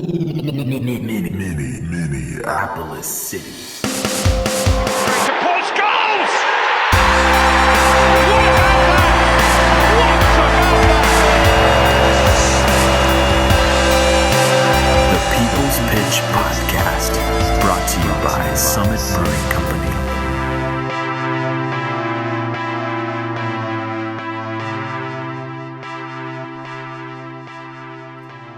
Minneapolis City. To post goals! The People's Pitch Podcast, brought to you by Summit Brewing Company.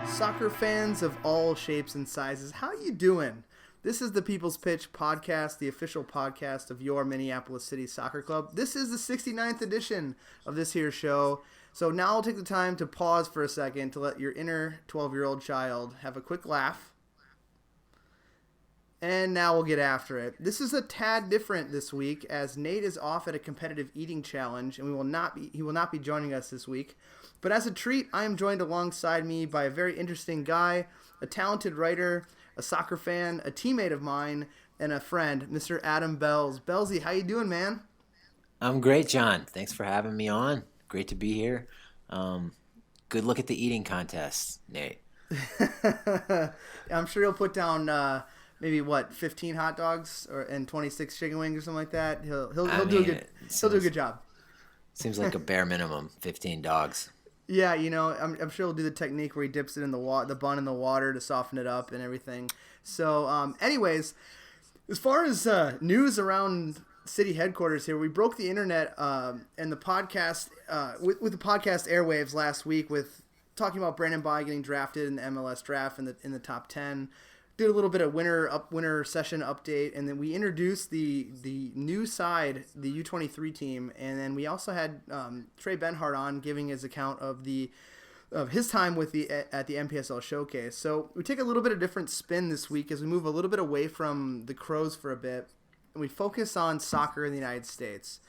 Soccer fans of all shapes and sizes, how you doing? This is the People's Pitch Podcast, the official podcast of your Minneapolis City Soccer Club. This is the 69th edition of this here show. So now I'll take the time to pause for a second to let your inner 12-year-old child have a quick laugh. And now we'll get after it. This is a tad different this week as Nate is off at a competitive eating challenge and he will not be joining us this week. But as a treat, I am joined alongside me by a very interesting guy, a talented writer, a soccer fan, a teammate of mine, and a friend, Mr. Adam Bells. Bellsy, how you doing, man? I'm great, John. Thanks for having me on. Great to be here. Good look at the eating contest, Nate. I'm sure he'll put down maybe 15 hot dogs and 26 chicken wings or something like that. He'll do a good job. Seems like a bare minimum, 15 dogs. Yeah, I'm sure he'll do the technique where he dips it in the bun in the water to soften it up and everything. So, anyways, as far as news around city headquarters here, we broke the internet and the podcast with the podcast airwaves last week with talking about Brandon Bye getting drafted in the MLS draft in the top 10. Did a little bit of winter session update, and then we introduced the new side, the U23 team, and then we also had Trey Benhart on giving his account of his time at the NPSL showcase. So we take a little bit of different spin this week as we move a little bit away from the Crows for a bit, and we focus on soccer in the United States.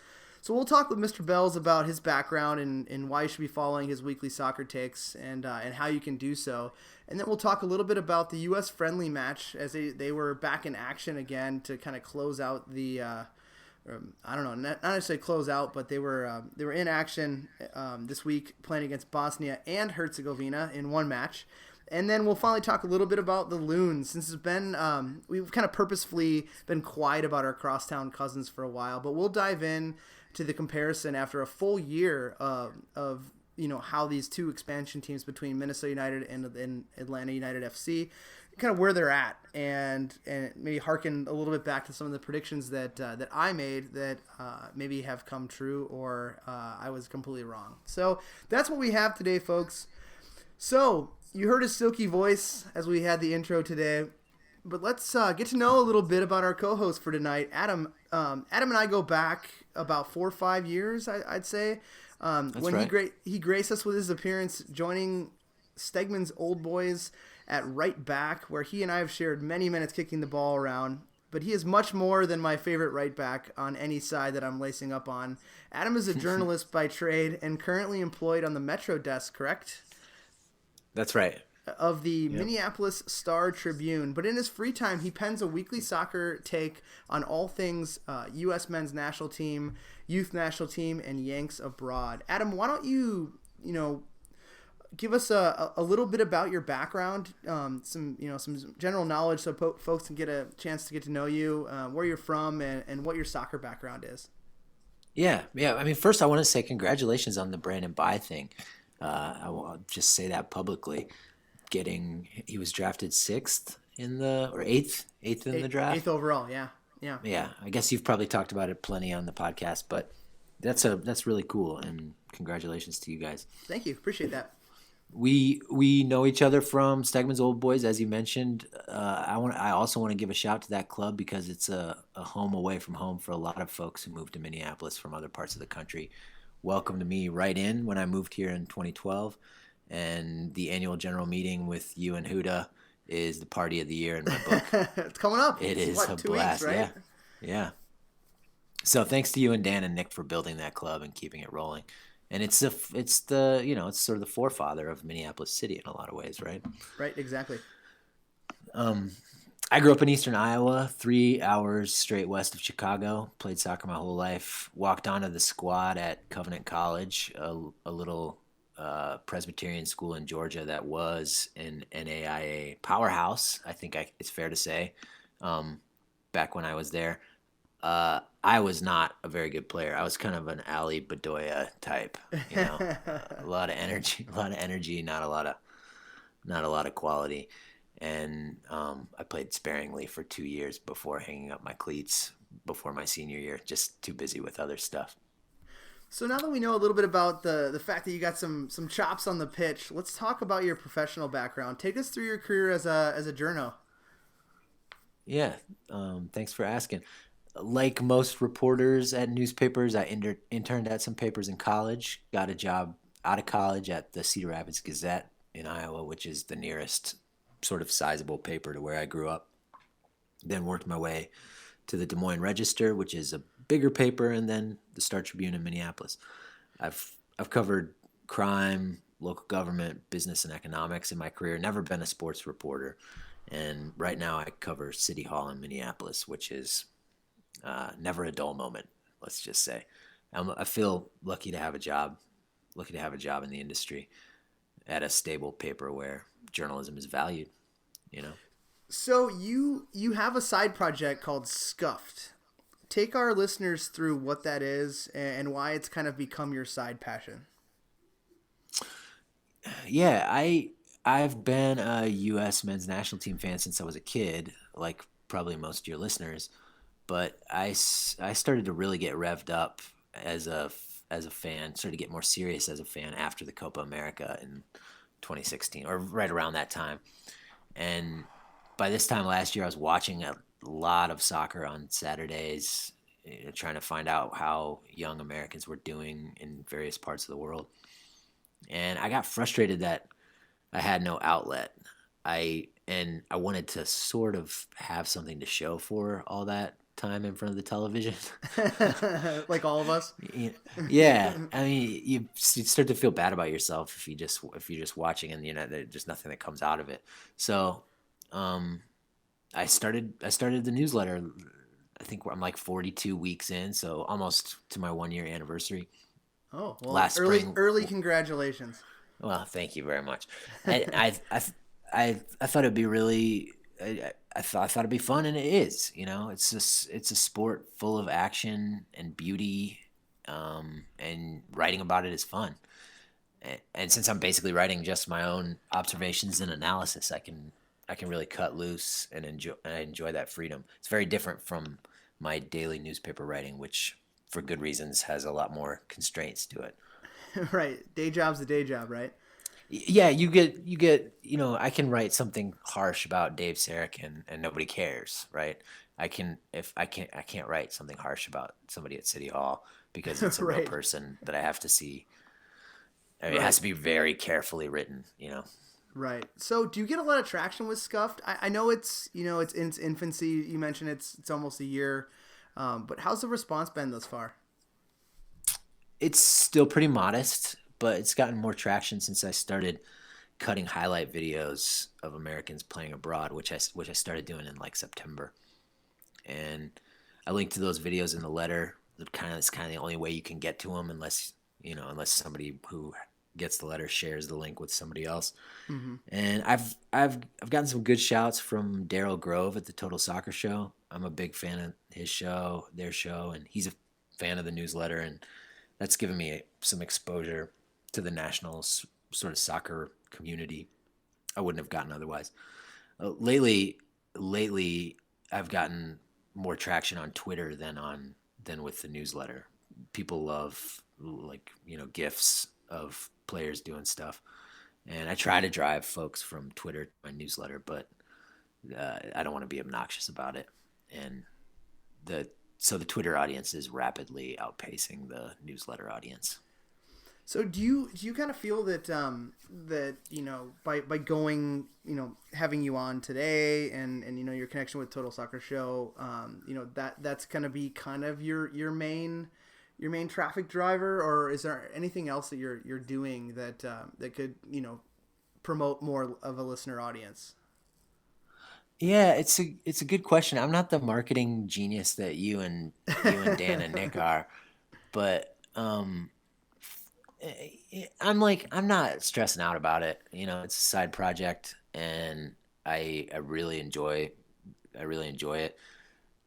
So we'll talk with Mr. Bells about his background and why you should be following his weekly soccer takes and how you can do so. And then we'll talk a little bit about the U.S. friendly match as they were back in action again to kind of close out the not necessarily close out, but they were in action this week playing against Bosnia and Herzegovina in one match. And then we'll finally talk a little bit about the Loons, since it's been we've kind of purposefully been quiet about our crosstown cousins for a while, but we'll dive in to the comparison after a full year of how these two expansion teams between Minnesota United and Atlanta United FC, kind of where they're at, and maybe harken a little bit back to some of the predictions that I made that maybe have come true or I was completely wrong. So that's what we have today, folks. So you heard his silky voice as we had the intro today, but let's get to know a little bit about our co-host for tonight, Adam. Adam and I go back about 4 or 5 years, I'd say. When right. he graced us with his appearance joining Stegman's Old Boys at right back, where he and I have shared many minutes kicking the ball around. But he is much more than my favorite right back on any side that I'm lacing up on. Adam is a journalist by trade and currently employed on the Metro desk, correct? That's right. Of the Minneapolis Star-Tribune, but in his free time, he pens a weekly soccer take on all things U.S. men's national team, youth national team, and Yanks abroad. Adam, why don't you give us a little bit about your background, some general knowledge, so folks can get a chance to get to know you, where you're from, and what your soccer background is. Yeah. I mean, first I want to say congratulations on the Brandon Bye thing. I will just say that publicly. He was drafted 6th or 8th in the draft. 8th overall, yeah. Yeah, I guess you've probably talked about it plenty on the podcast, but that's really cool, and congratulations to you guys. Thank you, appreciate that. We know each other from Stegman's Old Boys, as you mentioned. I also want to give a shout to that club because it's a home away from home for a lot of folks who moved to Minneapolis from other parts of the country. Welcomed me right in when I moved here in 2012. And the annual general meeting with you and Huda is the party of the year in my book. It's coming up. It's a 2 blast, weeks, right? Yeah. So thanks to you and Dan and Nick for building that club and keeping it rolling. And it's sort of the forefather of Minneapolis City in a lot of ways, right? Right, exactly. I grew up in eastern Iowa, 3 hours straight west of Chicago. Played soccer my whole life. Walked onto the squad at Covenant College, a little Presbyterian school in Georgia that was an NAIA powerhouse. I think it's fair to say. Back when I was there, I was not a very good player. I was kind of an Ali Bedoya type, a lot of energy, not a lot of quality. And I played sparingly for 2 years before hanging up my cleats before my senior year, just too busy with other stuff. So now that we know a little bit about the fact that you got some chops on the pitch, let's talk about your professional background. Take us through your career as a journo. Yeah, thanks for asking. Like most reporters at newspapers, I interned at some papers in college, got a job out of college at the Cedar Rapids Gazette in Iowa, which is the nearest sort of sizable paper to where I grew up. Then worked my way to the Des Moines Register, which is a bigger paper, and then the Star Tribune in Minneapolis. I've covered crime, local government, business, and economics in my career. Never been a sports reporter, and right now I cover City Hall in Minneapolis, which is never a dull moment. Let's just say, I feel lucky to have a job in the industry at a stable paper where journalism is valued. So you have a side project called Scuffed. Take our listeners through what that is and why it's kind of become your side passion. Yeah, I've been a U.S. men's national team fan since I was a kid, like probably most of your listeners. But I started to really get revved up as a fan, started to get more serious as a fan after the Copa America in 2016, or right around that time. And by this time last year, I was watching a lot of soccer on Saturdays, trying to find out how young Americans were doing in various parts of the world. And I got frustrated that I had no outlet. I wanted to sort of have something to show for all that time in front of the television. Like all of us. Yeah, I mean, you start to feel bad about yourself if you're just watching and there's just nothing that comes out of it. So, I started the newsletter. I think I'm like 42 weeks in, so almost to my 1 year anniversary. Oh, well, last spring. Early congratulations. Well, thank you very much. I thought it'd be really. I thought it'd be fun, and it is. It's a sport full of action and beauty, and writing about it is fun. And since I'm basically writing just my own observations and analysis, I can really cut loose and enjoy that freedom. It's very different from my daily newspaper writing, which for good reasons has a lot more constraints to it. Right. Day job's a day job, right? Yeah, you get, I can write something harsh about Dave Sarachan and nobody cares, right? I can't write something harsh about somebody at City Hall because it's a Right. real person that I have to see. I mean, Right. It has to be very carefully written, Right. So do you get a lot of traction with Scuffed? I know it's in its infancy. You mentioned it's almost a year. But how's the response been thus far? It's still pretty modest, but it's gotten more traction since I started cutting highlight videos of Americans playing abroad, which I started doing in like September. And I linked to those videos in the letter. It's kind of the only way you can get to them, unless somebody who gets the letter shares the link with somebody else. Mm-hmm. And I've gotten some good shouts from Daryl Grove at the Total Soccer Show. I'm a big fan of their show, and he's a fan of the newsletter, and that's given me some exposure to the national sort of soccer community I wouldn't have gotten otherwise. Lately, I've gotten more traction on Twitter than with the newsletter. People love GIFs of players doing stuff, and I try to drive folks from Twitter to my newsletter, but I don't want to be obnoxious about it. And the Twitter audience is rapidly outpacing the newsletter audience. So do you kind of feel that by going having you on today and your connection with Total Soccer Show that's going to be kind of your main traffic driver, or is there anything else that you're doing that could promote more of a listener audience? Yeah, it's a good question. I'm not the marketing genius that you and Dan and Nick are, but I'm not stressing out about it. You know, it's a side project, and I really enjoy it.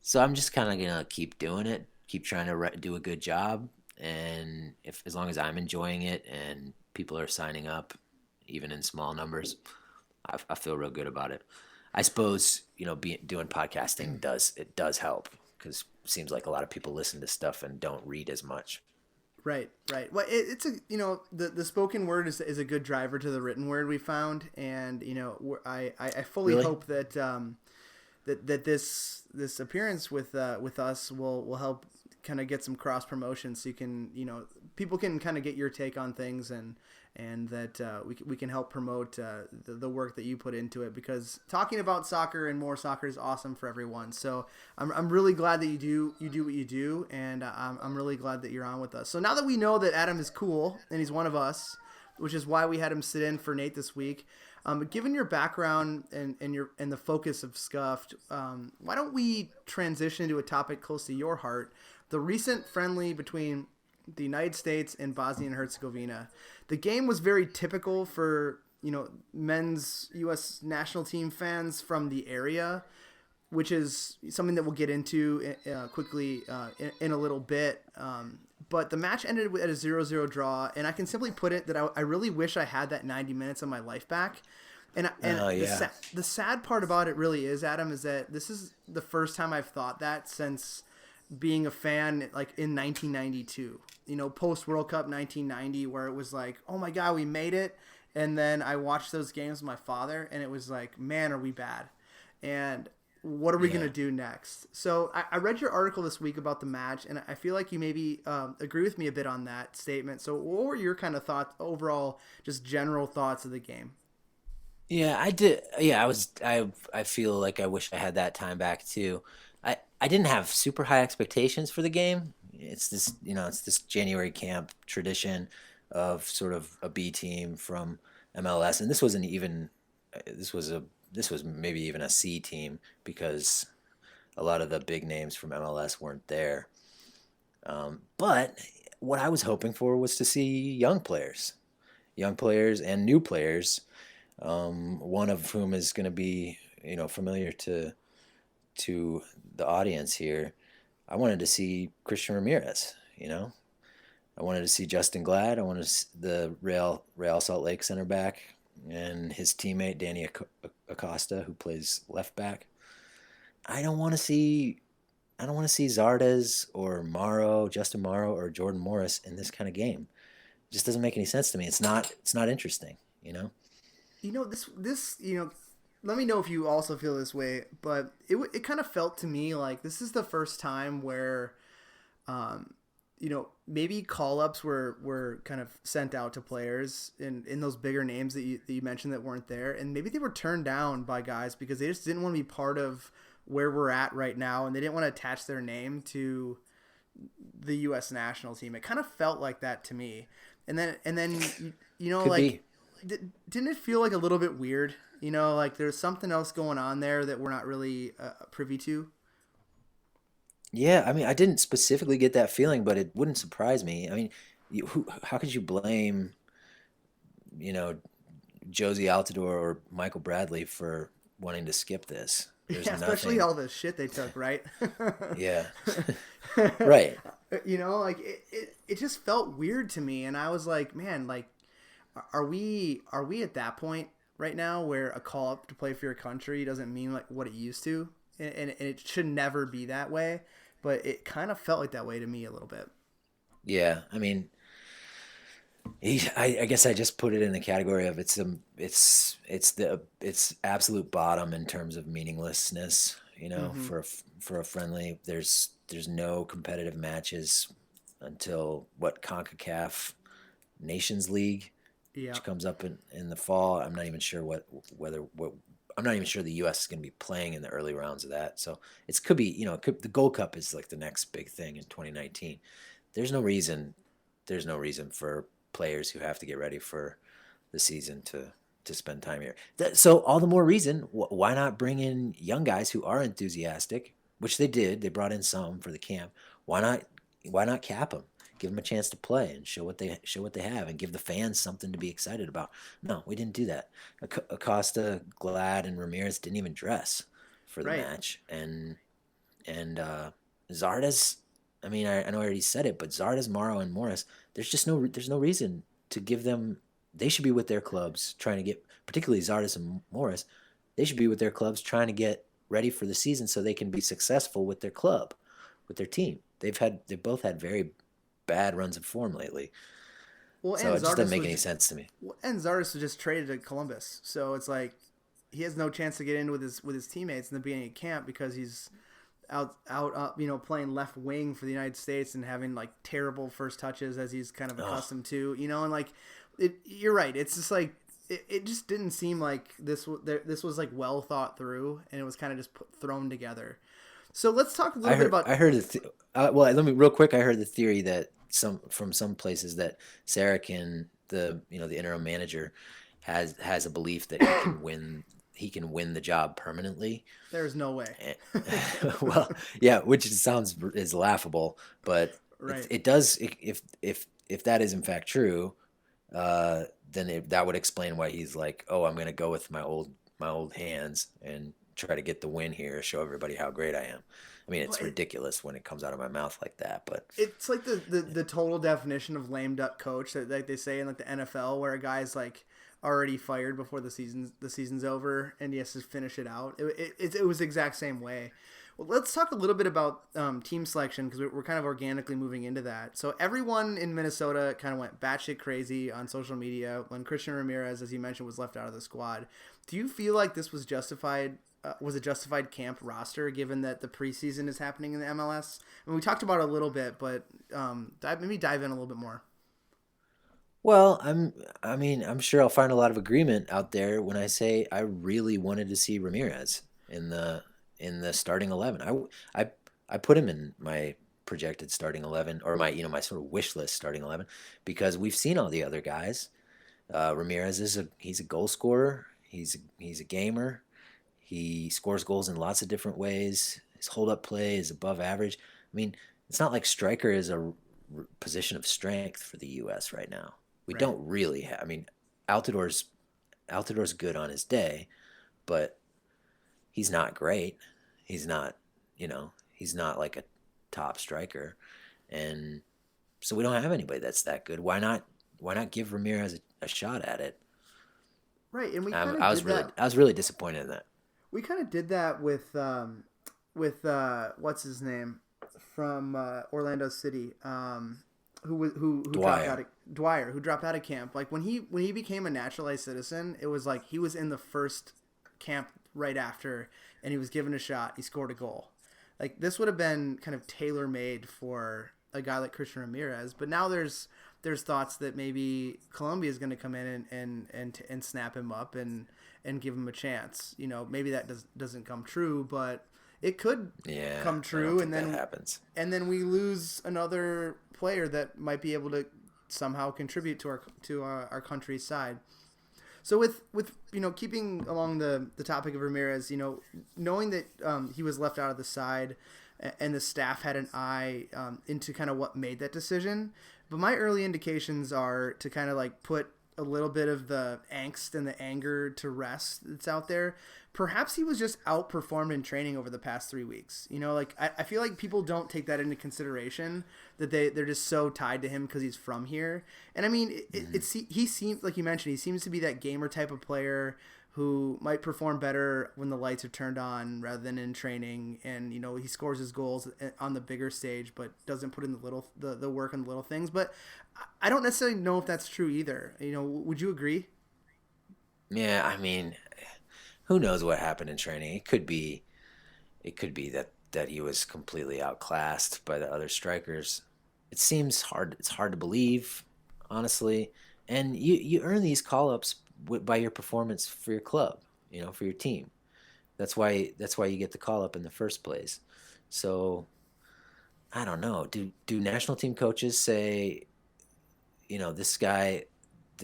So I'm just kind of gonna keep doing it, keep trying to do a good job, and if as long as I'm enjoying it and people are signing up, even in small numbers, I feel real good about it. I suppose doing podcasting does help because it seems like a lot of people listen to stuff and don't read as much. Right, right. Well, it's a the spoken word is a good driver to the written word we found, and I fully Really? hope that that this appearance with us will help kind of get some cross promotion, so you can people can kind of get your take on things, and that we can help promote the work that you put into it, because talking about soccer and more soccer is awesome for everyone. So I'm really glad that you do what you do, and I'm really glad that you're on with us. So now that we know that Adam is cool and he's one of us, which is why we had him sit in for Nate this week. Given your background and the focus of Scuffed, why don't we transition to a topic close to your heart: the recent friendly between the United States and Bosnia and Herzegovina. The game was very typical for men's U.S. national team fans from the area, which is something that we'll get into quickly in a little bit. But the match ended at a 0-0 draw, and I can simply put it that I really wish I had that 90 minutes of my life back. And the sad part about it really is, Adam, is that this is the first time I've thought that since being a fan like in 1992, post World Cup 1990, where it was like, oh my God, we made it. And then I watched those games with my father, and it was like, man, are we bad? And what are we going to do next? So I read your article this week about the match, and I feel like you maybe agree with me a bit on that statement. So what were your kind of thoughts overall, just general thoughts of the game? Yeah, I did. Yeah, I feel like I wish I had that time back too. I didn't have super high expectations for the game. It's this January camp tradition of sort of a B team from MLS, and this wasn't even. This was maybe even a C team because a lot of the big names from MLS weren't there. But what I was hoping for was to see young players and new players. One of whom is going to be, familiar to the audience here. I wanted to see Christian Ramirez. I wanted to see Justin Glad. I wanted to see the Real Salt Lake center back and his teammate Danny Acosta, who plays left back. I don't want to see Zardes or Justin Morrow or Jordan Morris in this kind of game. It just doesn't make any sense to me. It's not interesting. This let me know if you also feel this way, but it kind of felt to me like this is the first time where maybe call-ups were kind of sent out to players in those bigger names that you mentioned that weren't there, and maybe they were turned down by guys because they just didn't want to be part of where we're at right now, and they didn't want to attach their name to the U.S. national team. It kind of felt like that to me, and then Could like be. Didn't it feel like a little bit weird? Like there's something else going on there that we're not really privy to. Yeah, I mean, I didn't specifically get that feeling, but it wouldn't surprise me. I mean, how could you blame, you know, Josie Altidore or Michael Bradley for wanting to skip this? There's Yeah, especially nothing. all the shit they took, right? Yeah, right. Like it just felt weird to me, and I was like, man, like, are we at that point right now where a call up to play for your country doesn't mean like what it used to, and it should never be that way, but it kind of felt like that way to me a little bit. Yeah, I mean, I guess I just put it in the category of it's absolute bottom in terms of meaninglessness. For a friendly, there's no competitive matches until CONCACAF Nations League, Yeah. which comes up in the fall. I'm not even sure I'm not even sure the U.S. is going to be playing in the early rounds of that. So it could be, the Gold Cup is like the next big thing in 2019. There's no reason for players who have to get ready for the season to spend time here. So all the more reason, why not bring in young guys who are enthusiastic, which they did. They brought in some for the camp. Why not cap them? give them a chance to play and show what they have, and give the fans something to be excited about. No, we didn't do that. Acosta, Glad, and Ramirez didn't even dress for the Right. match, and Zardes. I mean, I know I already said it, but Zardes, Morrow, and Morris. There's no reason to give them. They should be with their clubs trying to get, particularly Zardes and Morris. They should be with their clubs trying to get ready for the season so they can be successful with their club, with their team. They've both had very bad runs of form lately. Well, So and it just Zardes doesn't make was any sense to me. and Zardes was just traded to Columbus, so it's like he has no chance to get in with his teammates in the beginning of camp because he's out playing left wing for the United States and having like terrible first touches as he's kind of accustomed to, and like you're right. It's just like it just didn't seem like this was like well thought through, and it was kind of just thrown together. So let's talk a little bit about. I heard let me real quick. I heard the theory that from some places that Sarakin, the interim manager, has a belief that he can win the job permanently. There's no way. Well, yeah, which is laughable, but right. it does. If that is in fact true, then that would explain why he's like, oh, I'm going to go with my old hands and try to get the win here, show everybody how great I am. I mean, it's ridiculous when it comes out of my mouth like that, but it's like the total definition of lame duck coach that like they say in like the NFL, where a guy's like already fired before the season's over and he has to finish it out. It was the exact same way. Well, let's talk a little bit about team selection, because we're kind of organically moving into that. So everyone in Minnesota kind of went batshit crazy on social media when Christian Ramirez, as you mentioned, was left out of the squad. Do you feel like this was justified? Was a justified camp roster, given that the preseason is happening in the MLS? I mean, we talked about it a little bit, but maybe dive in a little bit more. Well, I'm sure I'll find a lot of agreement out there when I say I really wanted to see Ramirez in the starting 11. I put him in my projected starting 11, or my sort of wish list starting 11, because we've seen all the other guys. Ramirez he's a goal scorer. He's a gamer. He scores goals in lots of different ways. His hold-up play is above average. I mean, it's not like striker is a position of strength for the U.S. right now. We don't really have. I mean, Altidor's good on his day, but he's not great. He's not like a top striker, and so we don't have anybody that's that good. Why not give Ramirez a shot at it? Right, and we I was really disappointed in that. We kind of did that with what's his name from Orlando City, who dropped out of Dwyer, who dropped out of camp. Like when he became a naturalized citizen, it was like he was in the first camp right after, and he was given a shot. He scored a goal. Like this would have been kind of tailor made for a guy like Christian Ramirez. But now there's thoughts that maybe Colombia is going to come in and snap him up and give him a chance. Maybe that doesn't come true, but it could come true, and then that happens. And then we lose another player that might be able to somehow contribute to our country's side. So with keeping along the topic of Ramirez, knowing that he was left out of the side, and the staff had an eye into kind of what made that decision. But my early indications are to kind of like put a little bit of the angst and the anger to rest that's out there. Perhaps he was just outperformed in training over the past 3 weeks. I feel like people don't take that into consideration, that they're just so tied to him because he's from here. And I mean, he seems, like you mentioned, he seems to be that gamer type of player who might perform better when the lights are turned on rather than in training. And, he scores his goals on the bigger stage, but doesn't put in the work on the little things. But I don't necessarily know if that's true either. Would you agree? Yeah, I mean, who knows what happened in training? It could be that he was completely outclassed by the other strikers. It seems hard. It's hard to believe, honestly. And you earn these call-ups by your performance for your club, for your team. That's why you get the call-up in the first place. So I don't know. Do national team coaches say, this guy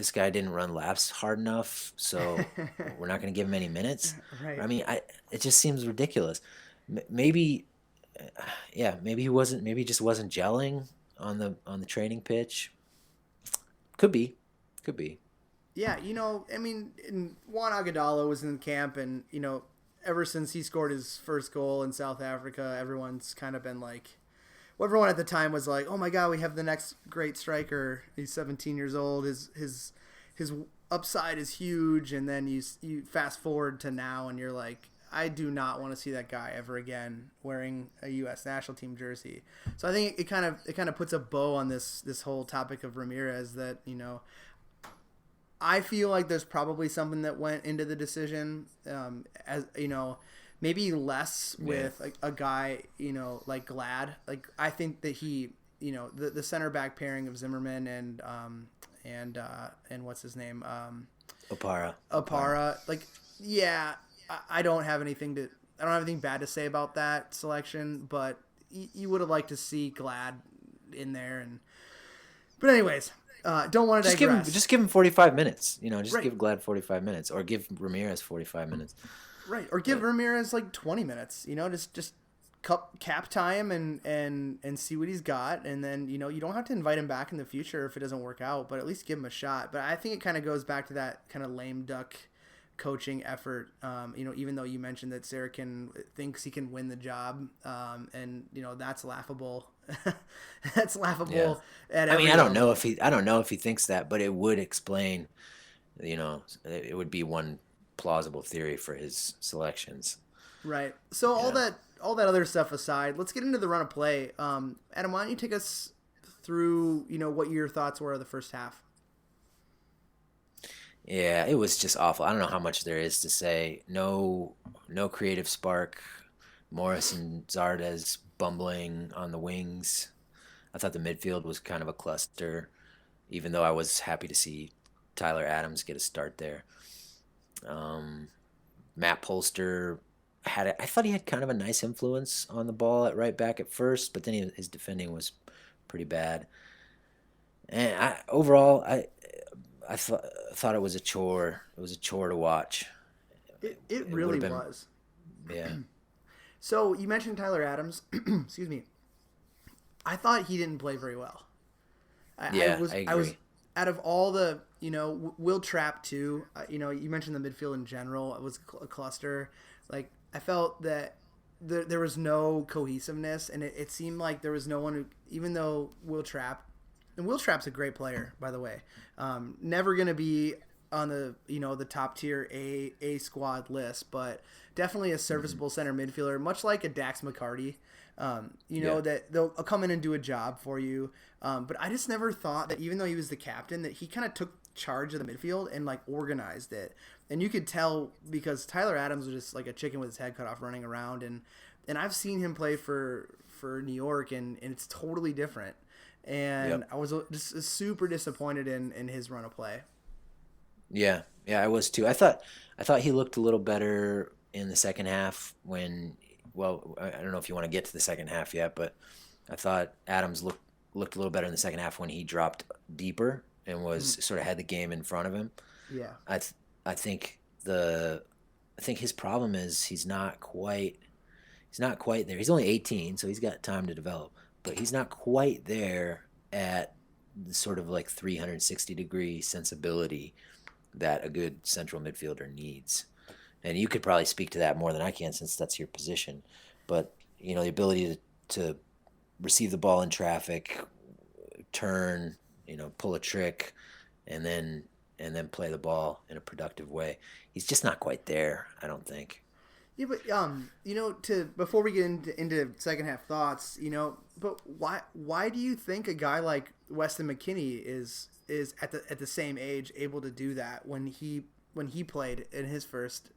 didn't run laps hard enough, so we're not going to give him any minutes? Right. I mean, it just seems ridiculous. Maybe he wasn't. Maybe he just wasn't gelling. on the training pitch. Could be. Yeah, I mean, Juan Agudalo was in camp, and ever since he scored his first goal in South Africa, everyone's kind of been like, well, everyone at the time was like, oh my God, we have the next great striker. He's 17 years old. His upside is huge, and then you fast forward to now, and you're like, I do not want to see that guy ever again wearing a U.S. national team jersey. So I think it kind of puts a bow on this whole topic of Ramirez. That I feel like there's probably something that went into the decision, as maybe less with a guy like Glad. Like I think that he the center back pairing of Zimmerman and what's his name Opara. Like I don't have anything bad to say about that selection, but you would have liked to see Glad in there. But anyways, don't want to digress. Just give him 45 minutes. Right. Give Glad 45 minutes, or give Ramirez 45 minutes. Right, or give Ramirez like 20 minutes. Just cap time and see what he's got, and then you don't have to invite him back in the future if it doesn't work out, but at least give him a shot. But I think it kind of goes back to that kind of lame duck coaching effort. Even though you mentioned that Sarakin thinks he can win the job, and that's laughable. That's laughable. Yeah. I don't know if he thinks that, but it would explain. It would be one plausible theory for his selections. Right. So all that other stuff aside, let's get into the run of play. Adam, why don't you take us through what your thoughts were of the first half? Yeah, it was just awful. I don't know how much there is to say. No creative spark. Morris and Zardes bumbling on the wings. I thought the midfield was kind of a cluster, even though I was happy to see Tyler Adams get a start there. Matt Polster I thought he had kind of a nice influence on the ball at right back at first, but then his defending was pretty bad. And overall, I thought it was a chore. It was a chore to watch. It really was. Yeah. So you mentioned Tyler Adams. Excuse me. I thought he didn't play very well. I agree. I was out of all the Will Trapp too. You mentioned the midfield in general. It was a cluster. Like I felt that there was no cohesiveness, and it seemed like there was no one who, even though Will Trapp's a great player, by the way. Never going to be on the the top tier A squad list, but definitely a serviceable center midfielder, much like a Dax McCarty. That they'll come in and do a job for you. But I just never thought that, even though he was the captain, that he kind of took charge of the midfield and like organized it. And you could tell because Tyler Adams was just like a chicken with his head cut off running around, and I've seen him play for New York, and it's totally different. And I was just super disappointed in his run of play. Yeah, I was too. I thought he looked a little better in the second half when. Well, I don't know if you want to get to the second half yet, but I thought Adams looked a little better in the second half when he dropped deeper and was sort of had the game in front of him. Yeah, I think his problem is he's not quite there. He's only 18, so he's got time to develop, but he's not quite there at the sort of like 360-degree sensibility that a good central midfielder needs. And you could probably speak to that more than I can, since that's your position. But the ability to receive the ball in traffic, turn, pull a trick, and then play the ball in a productive way. He's just not quite there, I don't think. Yeah, but before we get into second half thoughts, but why do you think a guy like Weston McKennie is at the same age able to do that when he played in his first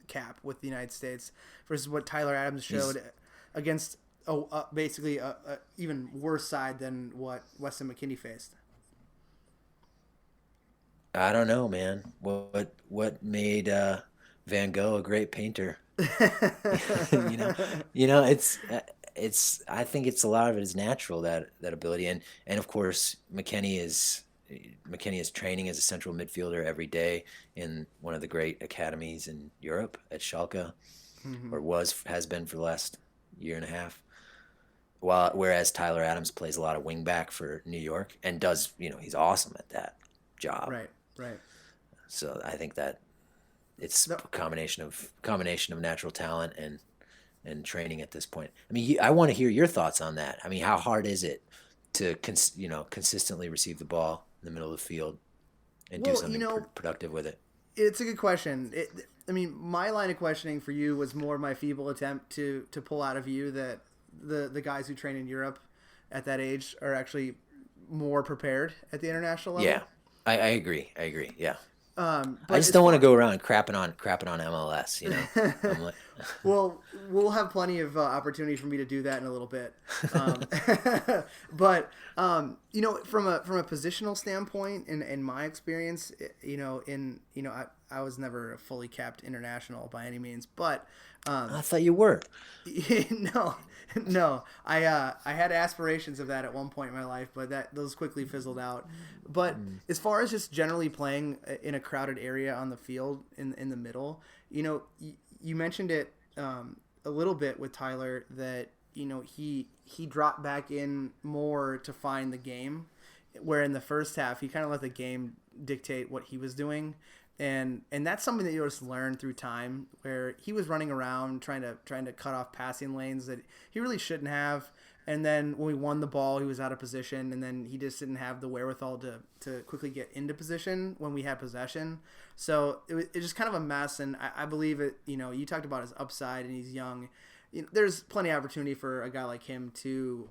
cap with the United States versus what Tyler Adams showed against basically a even worse side than what Weston McKennie faced? I don't know, man. What made Van Gogh a great painter? It's I think it's a lot of it is natural, that ability, and of course McKennie is training as a central midfielder every day in one of the great academies in Europe at Schalke, or has been for the last year and a half. whereas Tyler Adams plays a lot of wing back for New York and does, he's awesome at that job. Right. Right. So I think that it's No. a combination of natural talent and training at this point. I mean, I want to hear your thoughts on that. I mean, how hard is it to consistently receive the ball in the middle of the field and do something productive with it? It's a good question. I mean, my line of questioning for you was more my feeble attempt to pull out of you that the guys who train in Europe at that age are actually more prepared at the international level. Yeah, I agree. Yeah. But I just don't want to go around crapping on MLS. I'm like, well, we'll have plenty of opportunity for me to do that in a little bit. But from a positional standpoint, in my experience, I was never a fully capped international by any means, but I thought you were. No. I had aspirations of that at one point in my life, but those quickly fizzled out. But as far as just generally playing in a crowded area on the field in the middle, you mentioned it a little bit with Tyler that he dropped back in more to find the game, where in the first half he kind of let the game dictate what he was doing. And that's something that you just learn through time, where he was running around trying to cut off passing lanes that he really shouldn't have. And then when we won the ball, he was out of position, and then he just didn't have the wherewithal to quickly get into position when we had possession. So it was just kind of a mess. And I believe it. You talked about his upside, and he's young. There's plenty of opportunity for a guy like him to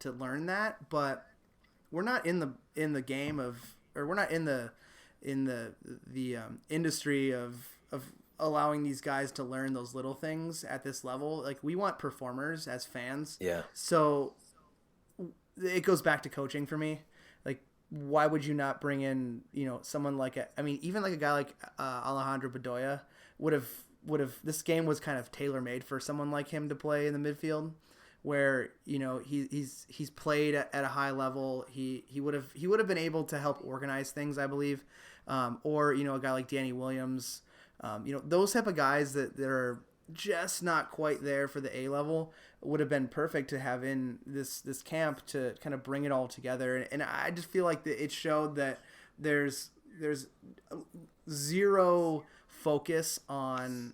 learn that, but we're not in the game of, or we're not in the industry of allowing these guys to learn those little things at this level. Like, we want performers as fans. Yeah. So it goes back to coaching for me. Like, why would you not bring in, someone like even like a guy like Alejandro Bedoya would have, this game was kind of tailor-made for someone like him to play in the midfield, where he's played at a high level. He would have been able to help organize things, I believe. Or a guy like Danny Williams, those type of guys that are just not quite there for the A level would have been perfect to have in this camp to kind of bring it all together. And I just feel like it showed that there's zero focus on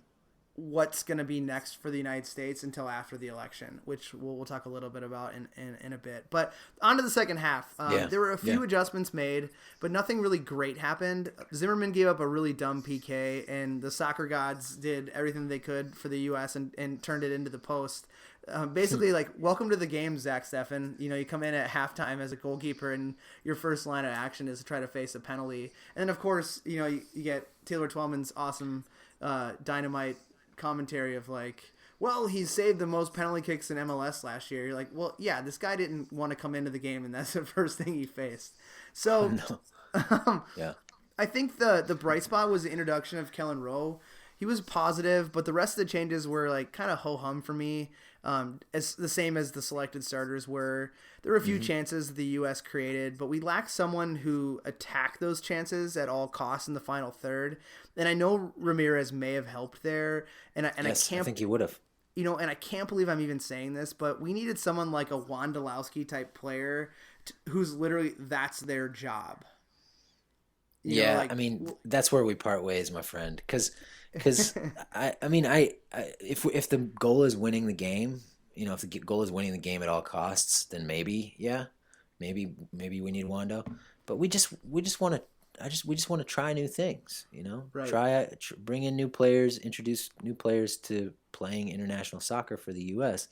what's going to be next for the United States until after the election, which we'll talk a little bit about in a bit. But on to the second half. There were a few adjustments made, but nothing really great happened. Zimmerman gave up a really dumb PK, and the soccer gods did everything they could for the U.S. and turned it into the post. Basically, like, welcome to the game, Zach Steffen. You come in at halftime as a goalkeeper, and your first line of action is to try to face a penalty. And then, of course, you get Taylor Twellman's awesome dynamite commentary of like, well, he's saved the most penalty kicks in MLS last year. You're like, well, yeah, this guy didn't want to come into the game, and that's the first thing he faced. So, Yeah. I think the bright spot was the introduction of Kellen Rowe. He was positive, but the rest of the changes were like kind of ho-hum for me. As the same as the selected starters were. There were a few chances that the U.S. created, but we lacked someone who attacked those chances at all costs in the final third. And I know Ramirez may have helped there, and I think he would have. And I can't believe I'm even saying this, but we needed someone like a Wondolowski type player who's literally, that's their job. I mean, that's where we part ways, my friend. Because I if the goal is winning the game, if the goal is winning the game at all costs, then maybe we need Wando. But we just want to try new things, Right. Bring in new players, introduce new players to playing international soccer for the U.S.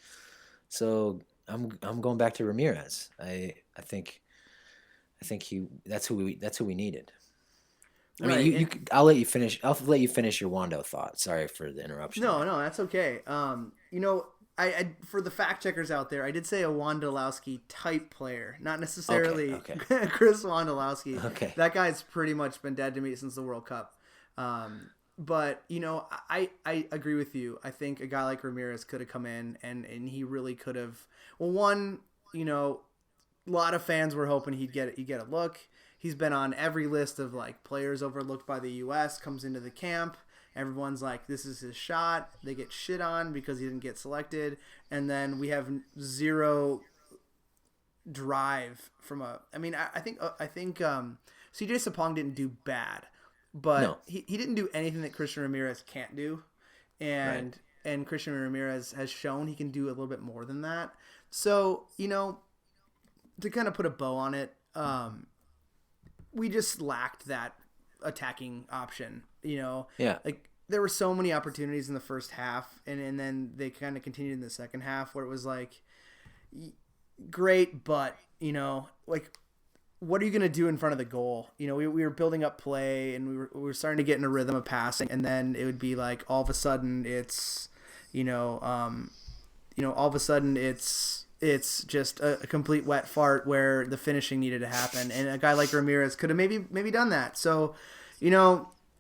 So I'm going back to Ramirez. I think that's who we needed. I mean, Right. I'll let you finish. I'll let you finish your Wando thought. Sorry for the interruption. No, that's okay. I for the fact checkers out there, I did say a Wondolowski type player, not necessarily Okay. Chris Wondolowski. Okay. That guy's pretty much been dead to me since the World Cup. But I agree with you. I think a guy like Ramirez could have come in and he really could have. Well, one, a lot of fans were hoping he'd get a look. He's been on every list of like players overlooked by the U.S. Comes into the camp, Everyone's like, this is his shot. They get shit on because he didn't get selected. And then we have zero drive from I think CJ Sapong didn't do bad, but he didn't do anything that Christian Ramirez can't do. And Christian Ramirez has shown he can do a little bit more than that. So, to kind of put a bow on it, we just lacked that attacking option, Like, there were so many opportunities in the first half, and then they kind of continued in the second half where it was like, great, but, like, what are you going to do in front of the goal? We were building up play, and we were starting to get in a rhythm of passing, and then it would be like all of a sudden it's, all of a sudden it's just a complete wet fart where the finishing needed to happen, and a guy like Ramirez could have maybe done that. So,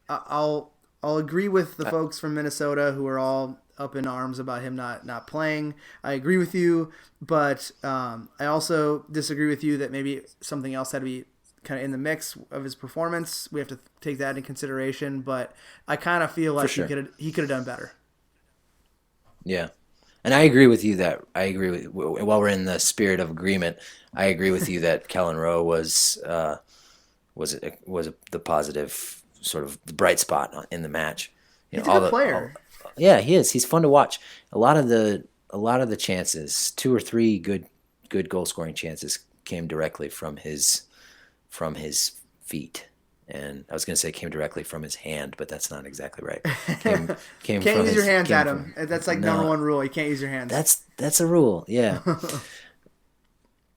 I'll agree with the folks from Minnesota who are all up in arms about him not playing. I agree with you, but I also disagree with you that maybe something else had to be kind of in the mix of his performance. We have to take that into consideration, but I kind of feel like he could have done better. Yeah. And I agree with you while we're in the spirit of agreement, I agree with you that Kellen Rowe was the positive sort of bright spot in the match. He's a good player. Yeah, he is. He's fun to watch. A lot of the chances, 2 or 3 good goal scoring chances came directly from his feet. And I was going to say came directly from his hand, but that's not exactly right. Can't use your hands at him. That's like number one rule. You can't use your hands. That's a rule. Yeah.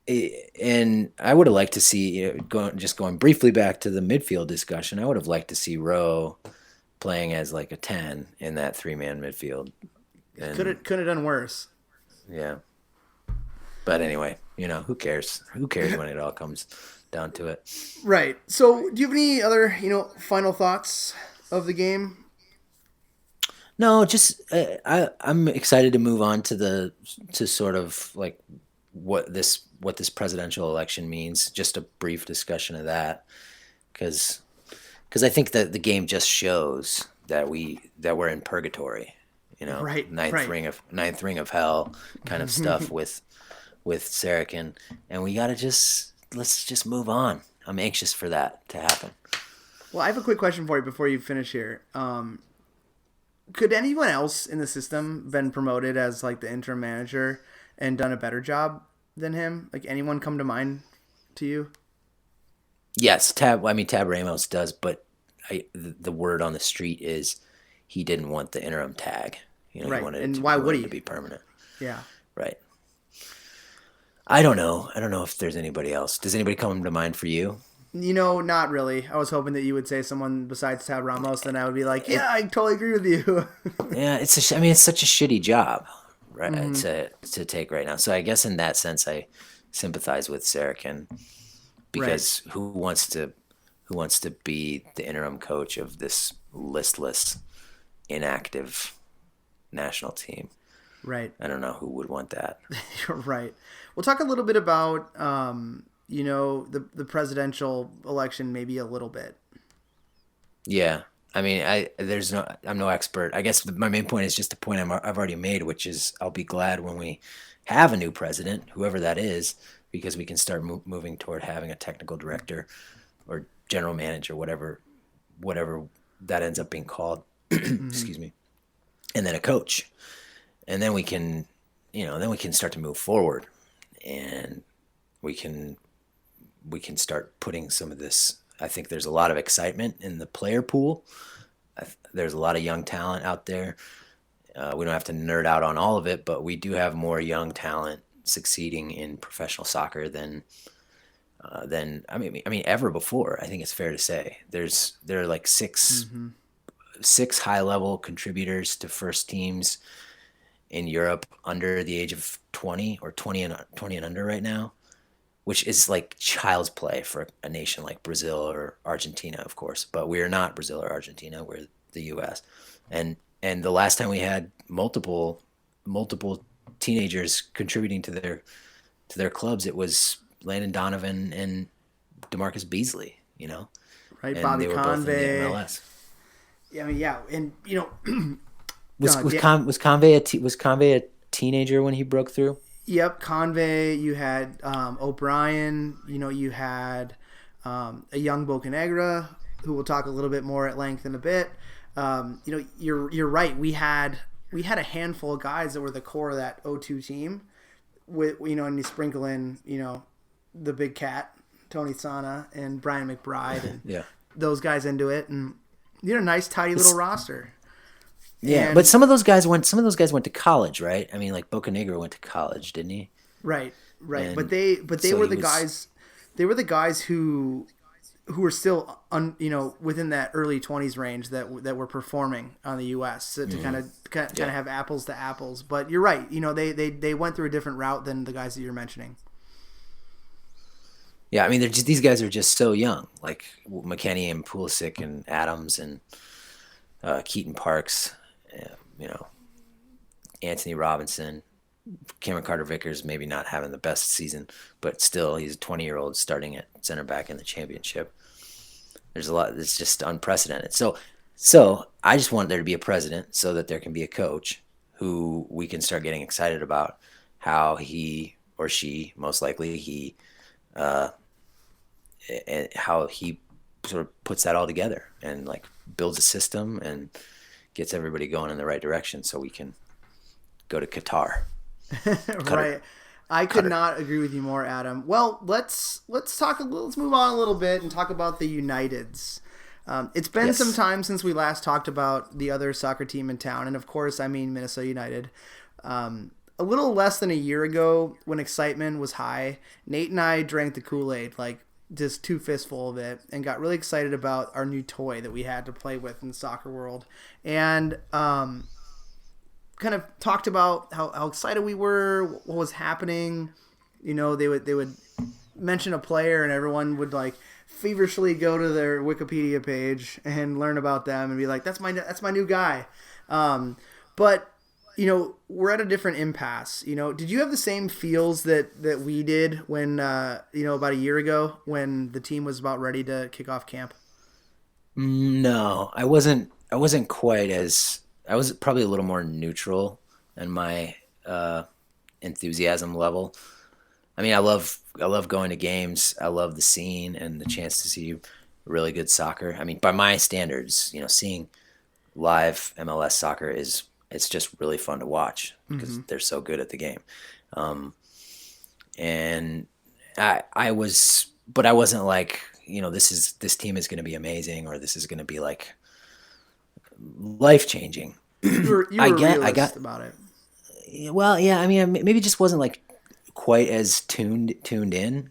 And I would have liked to see, going briefly back to the midfield discussion, I would have liked to see Rowe playing as like a 10 in that 3-man midfield. Could have done worse. Yeah. But anyway, who cares? Who cares when it all comes down to it? Right. So do you have any other, final thoughts of the game? No, just I'm excited to move on to sort of like what this presidential election means. Just a brief discussion of that, because I think that the game just shows that we're in purgatory, right, ninth ring of hell kind of stuff with Saracen, and we gotta let's just move on. I'm anxious for that to happen. Well, I have a quick question for you before you finish here. Could anyone else in the system been promoted as like the interim manager and done a better job than him? Like, anyone come to mind to you? Yes, Tab Ramos does, but the word on the street is he didn't want the interim tag. Right. He wanted and why would he? To be permanent. Yeah. Right. I don't know if there's anybody else. Does anybody come to mind for you? Not really. I was hoping that you would say someone besides Tab Ramos, then I would be like, yeah, I totally agree with you. Yeah, it's such a shitty job, right? To take right now. So I guess in that sense, I sympathize with Saracen, because who wants to be the interim coach of this listless, inactive national team? Right. I don't know who would want that. You're right. We'll talk a little bit about, the presidential election, maybe a little bit. Yeah. I mean, I'm no expert. I guess my main point is just a point I've already made, which is I'll be glad when we have a new president, whoever that is, because we can start moving toward having a technical director or general manager, whatever that ends up being called. Excuse me. And then a coach. And then we can start to move forward, and we can start putting some of this. I think there's a lot of excitement in the player pool. There's a lot of young talent out there. We don't have to nerd out on all of it, but we do have more young talent succeeding in professional soccer than ever before. I think it's fair to say there are like six high level contributors to first teams in Europe under the age of 20 or 20 and under right now, which is like child's play for a nation like Brazil or Argentina, of course. But we are not Brazil or Argentina. We're the U.S. And the last time we had multiple teenagers contributing to their clubs, it was Landon Donovan and DeMarcus Beasley. Right, and Bobby they were both in the Convey. MLS. I mean, yeah, and Was Convey a teenager when he broke through? Yep, Convey. You had O'Brien. You had a young Bocanegra, who we'll talk a little bit more at length in a bit. You're right. We had a handful of guys that were the core of that 02 team. With and you sprinkle in the big cat Tony Sana and Brian McBride and Yeah. those guys into it, and a nice tidy little roster. Yeah, And- but some of those guys went to college, right? I mean, like Bocanegra went to college, didn't he? Right. And But they so were he the was- guys. They were the guys who were still within that early 20s range that were performing on the U.S. to kind of have apples to apples. But you're right. They went through a different route than the guys that you're mentioning. Yeah, I mean, these guys are just so young, like McKennie and Pulisic and Adams and Keaton Parks, Anthony Robinson, Cameron Carter-Vickers maybe not having the best season, but still he's a 20-year-old starting at center back in the championship. There's a lot. It's just unprecedented. So I just want there to be a president so that there can be a coach who we can start getting excited about how he or she, most likely he, and how he sort of puts that all together and like builds a system and gets everybody going in the right direction so we can go to Qatar. Right. I could not agree with you more, Adam. Well, let's move on a little bit and talk about the Uniteds. It's been some time since we last talked about the other soccer team in town, and of course I mean Minnesota United. A little less than a year ago, when excitement was high, Nate and I drank the Kool-Aid, like just 2 fistful of it, and got really excited about our new toy that we had to play with in the soccer world. And kind of talked about how excited we were, what was happening. They would mention a player, and everyone would like feverishly go to their Wikipedia page and learn about them and be like, that's my new guy. But we're at a different impasse. Did you have the same feels that we did when about a year ago when the team was about ready to kick off camp? No, I wasn't quite as. I was probably a little more neutral in my enthusiasm level. I mean, I love going to games. I love the scene and the chance to see really good soccer. I mean, by my standards, seeing live MLS soccer it's just really fun to watch because they're so good at the game. And I wasn't like, this team is going to be amazing or this is going to be like life changing. You were realist about it. Well, yeah. I mean, maybe it just wasn't like quite as tuned in.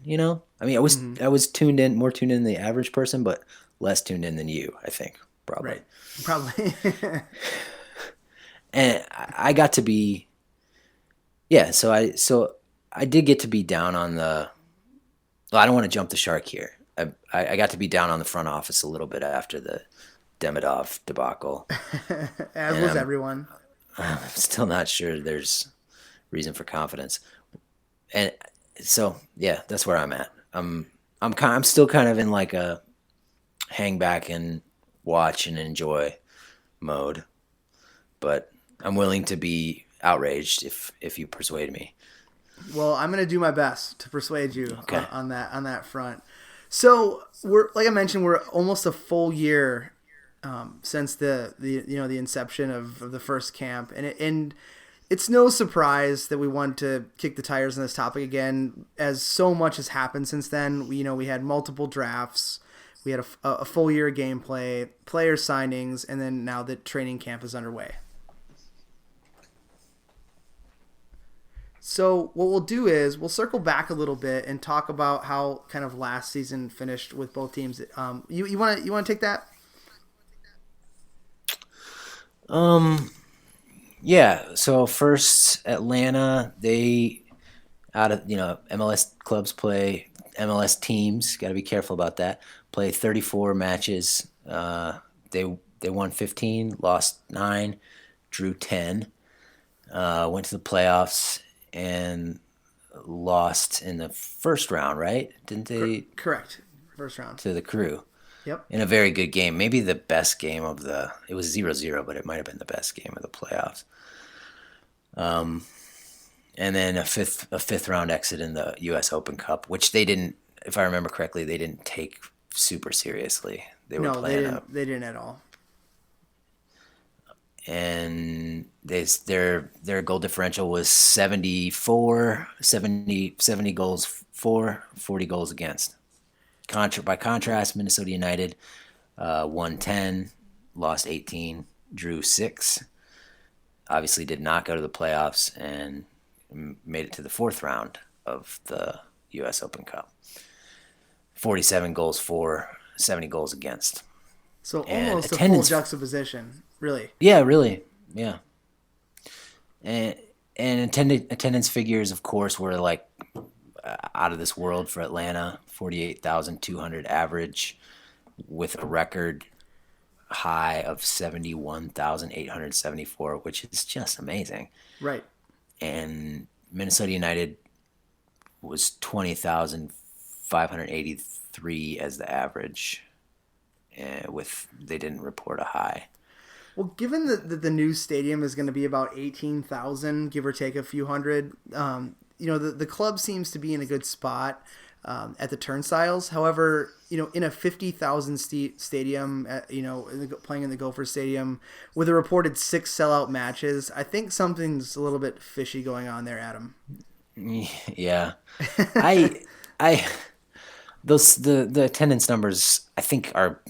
I mean, I was more tuned in than the average person, but less tuned in than you. I think probably. Right. Probably. And I got to be, yeah. So I did get to be down on the. Well, I don't want to jump the shark here. I got to be down on the front office a little bit after the Demidov debacle. As was everyone. I'm still not sure there's reason for confidence. And so, yeah, that's where I'm at. I'm still kind of in like a hang back and watch and enjoy mode, but I'm willing to be outraged if you persuade me. Well, I'm going to do my best to persuade you Okay. on that front. So like I mentioned, we're almost a full year since the inception of the first camp, and it's no surprise that we want to kick the tires on this topic again, as so much has happened since then. We had multiple drafts, we had a full year of gameplay, player signings, and then now the training camp is underway. So what we'll do is we'll circle back a little bit and talk about how kind of last season finished with both teams. You want to take that? Yeah. So first, Atlanta, they MLS clubs play MLS teams. Got to be careful about that. Play 34 matches. They won 15, lost 9, drew 10. Went to the playoffs and lost in the first round, right? Didn't they? Correct. First round. To the Crew. Yep. in a very good game. Maybe the best game of it was 0-0, but it might have been the best game of the playoffs. And then a fifth round exit in the U.S. Open Cup, which they didn't, if I remember correctly, they didn't take super seriously. They were playing they didn't at all. And their goal differential was 70 goals for, 40 goals against. By contrast, Minnesota United won 10, lost 18, drew 6. Obviously did not go to the playoffs and made it to the fourth round of the U.S. Open Cup. 47 goals for, 70 goals against. So And almost a full juxtaposition, really. Yeah, really. Yeah. And attendance figures, of course, were like out of this world for Atlanta, 48,200 average, with a record high of 71,874, which is just amazing. Right. And Minnesota United was 20,583 as the average, they didn't report a high. Well, given that the new stadium is going to be about 18,000, give or take a few hundred, the club seems to be in a good spot at the turnstiles. However, in a 50,000 stadium, playing in the Gopher Stadium with a reported 6 sellout matches, I think something's a little bit fishy going on there, Adam. Yeah, the attendance numbers I think are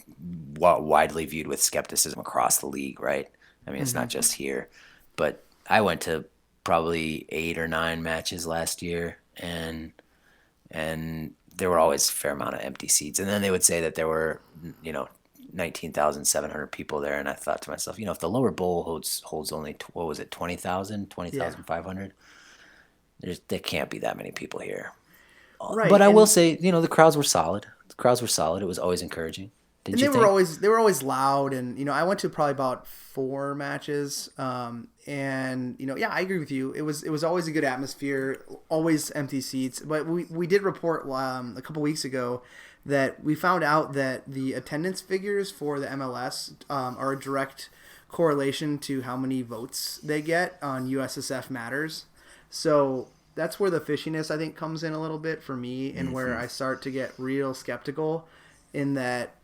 widely viewed with skepticism across the league, right? I mean, it's not just here, but I went to probably 8 or 9 matches last year, and there were always a fair amount of empty seats. And then they would say that there were, 19,700 people there, and I thought to myself, if the lower bowl holds only 20,000, 20,500, there can't be that many people here. Right, but I will say, the crowds were solid. It was always encouraging. And they were always loud, and I went to probably about 4 matches, and I agree with you. It was always a good atmosphere, always empty seats. But we did report a couple weeks ago that we found out that the attendance figures for the MLS are a direct correlation to how many votes they get on USSF Matters. So that's where the fishiness I think comes in a little bit for me, and where I start to get real skeptical in that.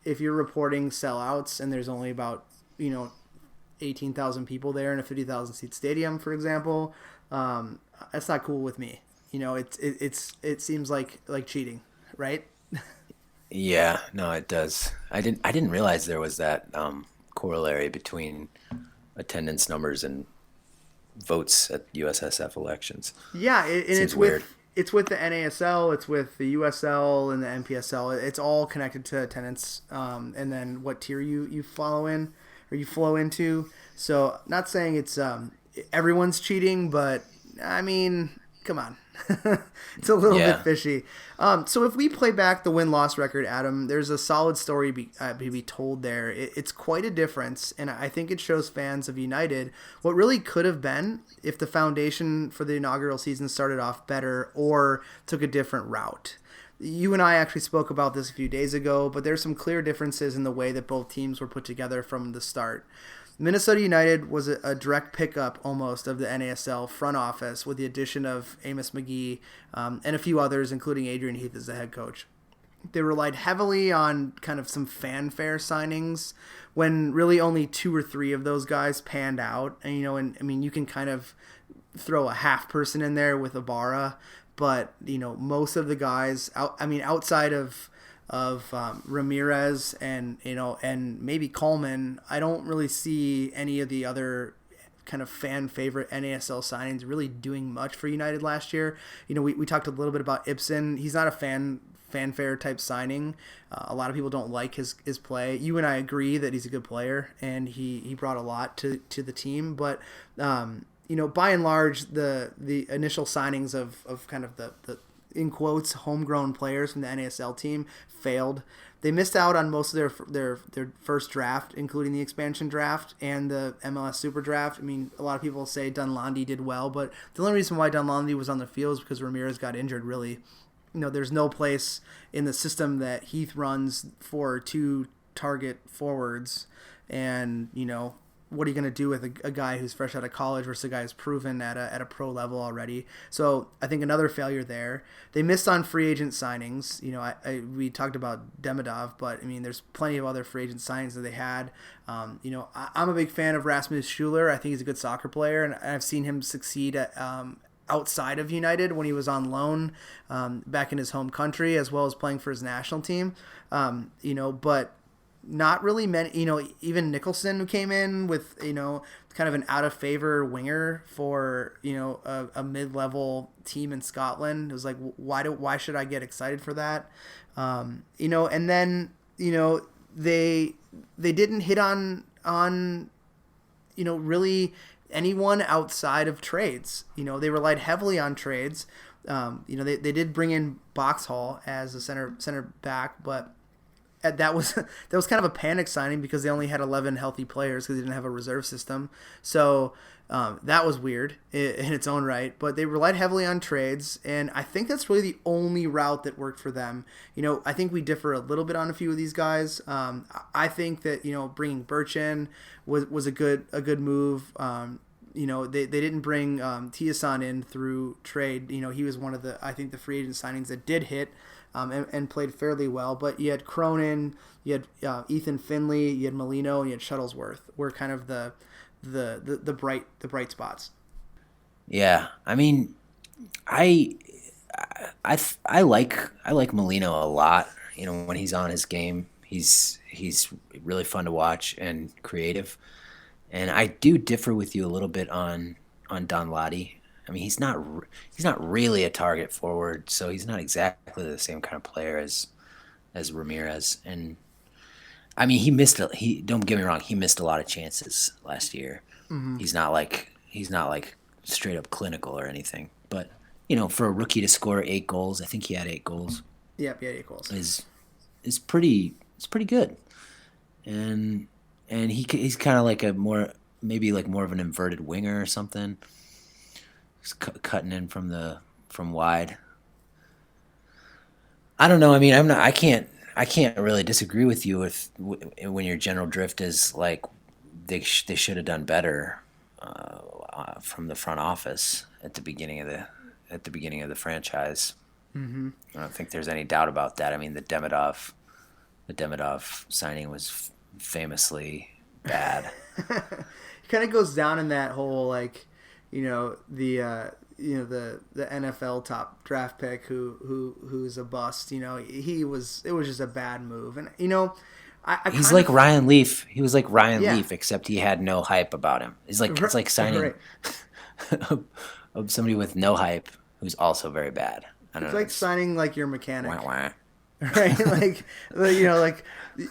If you're reporting sellouts and there's only about 18,000 people there in a 50,000 seat stadium, for example, that's not cool with me. It seems like cheating, right? Yeah, no, it does. I didn't realize there was that corollary between attendance numbers and votes at USSF elections. Yeah, and it's weird. It's with the NASL, it's with the USL and the NPSL. It's all connected to attendance, and then what tier you follow in or you flow into. So, not saying it's everyone's cheating, but I mean, come on, it's a little bit fishy. So if we play back the win-loss record, Adam, there's a solid story to be told there. It's quite a difference, and I think it shows fans of United what really could have been if the foundation for the inaugural season started off better or took a different route. You and I actually spoke about this a few days ago, but there's some clear differences in the way that both teams were put together from the start. Minnesota United was a direct pickup almost of the NASL front office with the addition of Amos McGee and a few others, including Adrian Heath as the head coach. They relied heavily on kind of some fanfare signings when really only 2 or 3 of those guys panned out. And, you can kind of throw a half person in there with Ibarra, but, most of the guys, outside of Ramirez and maybe Coleman, I don't really see any of the other kind of fan favorite NASL signings really doing much for United last year. We talked a little bit about Ibsen. He's not a fanfare type signing. A lot of people don't like his play. You and I agree that he's a good player and he brought a lot to the team, but by and large the initial signings of kind of the in quotes, homegrown players from the NASL team failed. They missed out on most of their first draft, including the expansion draft and the MLS Super Draft. A lot of people say Dunlandi did well, but the only reason why Dunlandi was on the field is because Ramirez got injured, really. there's no place in the system that Heath runs for 2 target forwards, and what are you going to do with a guy who's fresh out of college versus a guy who's proven at a pro level already? So I think another failure there. They missed on free agent signings. We talked about Demidov, but I mean, there's plenty of other free agent signings that they had. I'm a big fan of Rasmus Schuler. I think he's a good soccer player, and I've seen him succeed at, outside of United when he was on loan back in his home country, as well as playing for his national team. But not really many, even Nicholson, who came in with, kind of an out of favor winger for, a mid-level team in Scotland. It was like, why should I get excited for that? And then, they didn't hit on, really anyone outside of trades. They relied heavily on trades. They did bring in Boxhall as a center back, but that was kind of a panic signing because they only had 11 healthy players because they didn't have a reserve system. So that was weird in its own right. But they relied heavily on trades, and I think that's really the only route that worked for them. I think we differ a little bit on a few of these guys. I think that bringing Birch in was a good move. They didn't bring Tiasan in through trade. He was one of the free agent signings that did hit. And played fairly well. But you had Cronin, you had Ethan Finley, you had Molino, and you had Shuttlesworth. Were kind of the bright spots. Yeah, I mean, I like Molino a lot. When he's on his game, he's really fun to watch and creative. And I do differ with you a little bit on Don Lottie. I mean, he's not really a target forward, so he's not exactly the same kind of player as Ramirez. And I mean, don't get me wrong, he missed a lot of chances last year. Mm-hmm. He's not like straight up clinical or anything. But for a rookie to score 8 goals, I think he had 8 goals. Yep, he had 8 goals. Is pretty good. And he's kind of like maybe more of an inverted winger or something. Cutting in from wide. I don't know. I mean, I can't really disagree with you when your general drift is like they should have done better from the front office at the beginning of the franchise. Mm-hmm. I don't think there's any doubt about that. I mean, the Demidov signing was famously bad. It kind of goes down in that whole the NFL top draft pick who's a bust. It was just a bad move, and he's like Ryan Leaf. He was like Ryan Leaf, except he had no hype about him. It's like signing somebody with no hype who's also very bad. It's like signing your mechanic. Wah, wah. Right,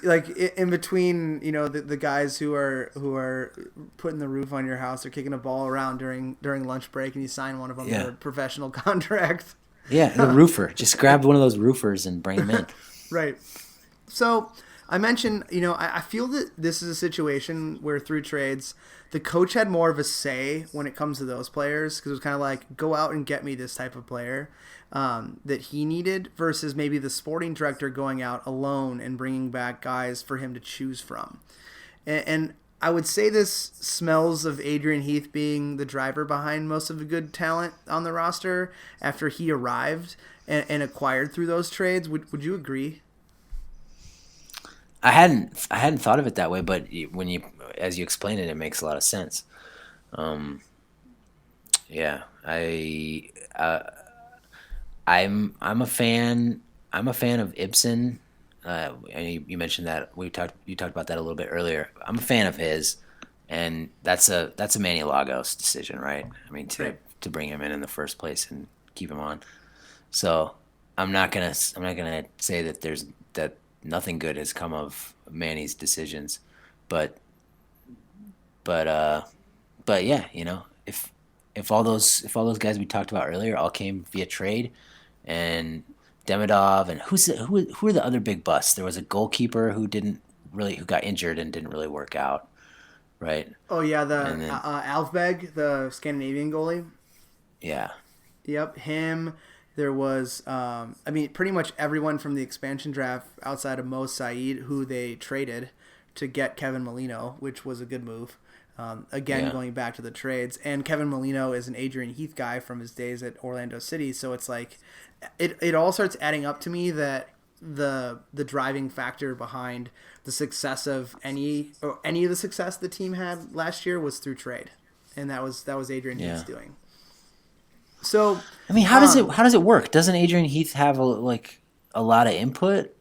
like in between, the guys who are putting the roof on your house or kicking a ball around during lunch break, and you sign one of them to a professional contract. Yeah, the roofer. Just grab one of those roofers and bring him in. Right. So I mentioned, I feel that this is a situation where through trades, the coach had more of a say when it comes to those players, because it was kind of like, go out and get me this type of player that he needed, versus maybe the sporting director going out alone and bringing back guys for him to choose from. And I would say this smells of Adrian Heath being the driver behind most of the good talent on the roster after he arrived and acquired through those trades. Would you agree? I hadn't thought of it that way, but as you explain it, it makes a lot of sense. I'm a fan of Ibsen. And you mentioned that you talked about that a little bit earlier. I'm a fan of his, and that's a Manny Lagos decision, right? I mean, to bring him in the first place and keep him on. So I'm not gonna say that nothing good has come of Manny's decisions, but yeah, if all those guys we talked about earlier all came via trade, and Demidov, and who are the other big busts? There was a goalkeeper who got injured and didn't really work out, right? Oh yeah, Alvbeg, the Scandinavian goalie. Yeah. Yep, him. There was, pretty much everyone from the expansion draft outside of Mo Saeed, who they traded to get Kevin Molino, which was a good move. Going back to the trades. And Kevin Molino is an Adrian Heath guy from his days at Orlando City. So it's like, it all starts adding up to me that the driving factor behind the success of any of the success the team had last year was through trade. And that was Adrian Heath's doing. So I mean, how does it work? Doesn't Adrian Heath have a lot of input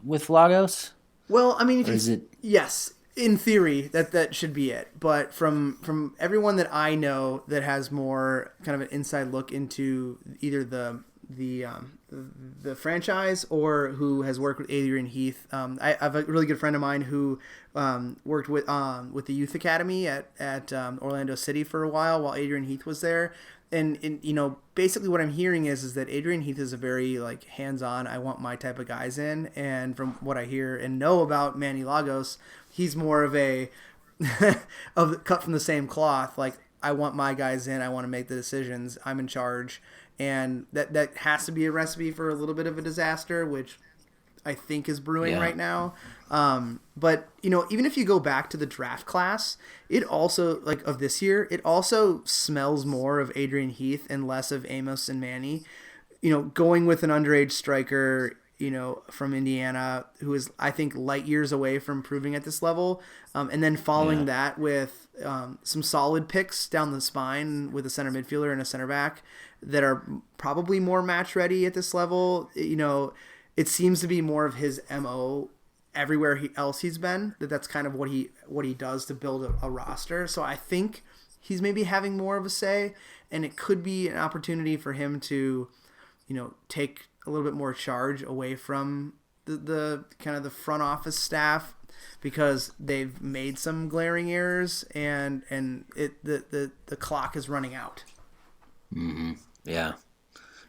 with Lagos? Well, I mean, yes, in theory that should be it. But from everyone that I know that has more kind of an inside look into either the franchise or who has worked with Adrian Heath, I have a really good friend of mine who worked with the youth academy at Orlando City for a while Adrian Heath was there. And basically what I'm hearing is that Adrian Heath is a very hands-on, I want my type of guys in. And from what I hear and know about Manny Lagos, he's more of a cut from the same cloth. I want my guys in. I want to make the decisions. I'm in charge. And that has to be a recipe for a little bit of a disaster, which I think is brewing right now. But even if you go back to the draft class, it also of this year, it also smells more of Adrian Heath and less of Amos and Manny. Going with an underage striker, from Indiana, who is, I think, light years away from proving at this level. And then following that with some solid picks down the spine with a center midfielder and a center back that are probably more match ready at this level. It seems to be more of his MO everywhere else he's been. That's kind of what he does to build a roster. So I think he's maybe having more of a say, and it could be an opportunity for him to, take a little bit more charge away from the kind of the front office staff, because they've made some glaring errors and the clock is running out. Mm-hmm. Yeah.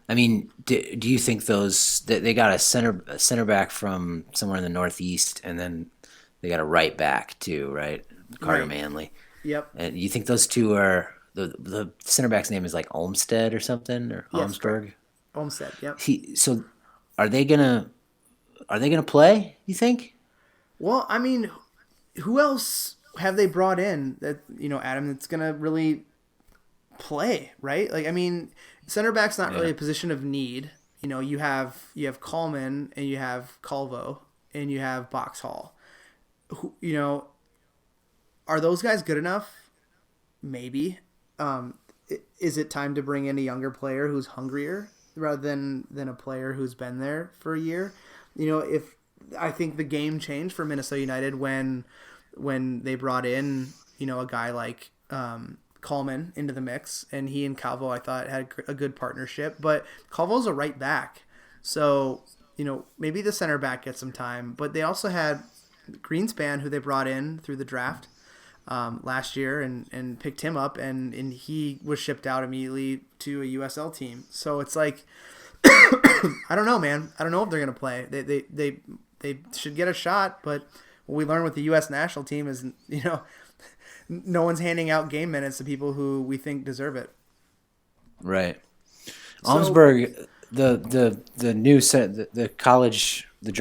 I mean, do you think they got a center back from somewhere in the Northeast, and then they got a right back too, right? Carter Manley. Yep. And you think those two are the center back's name is Olmsted or something, or Olmsberg? Olmsted. Yep. So are they gonna play, you think? Well, I mean, who else have they brought in that Adam, that's gonna really play, right? Center back's not really a position of need. You have Coleman and you have Calvo and you have Boxhall. Are those guys good enough? Maybe. Is it time to bring in a younger player who's hungrier rather than a player who's been there for a year? If I think the game changed for Minnesota United when they brought in a guy like Coleman into the mix, and he and Calvo, I thought, had a good partnership. But Calvo's a right back, so maybe the center back gets some time. But they also had Greenspan, who they brought in through the draft last year, and picked him up, and he was shipped out immediately to a USL team. So it's I don't know, man. I don't know if they're gonna play. They should get a shot, but what we learned with the U.S. national team is no one's handing out game minutes to people who we think deserve it. Right. Olmsberg, the new the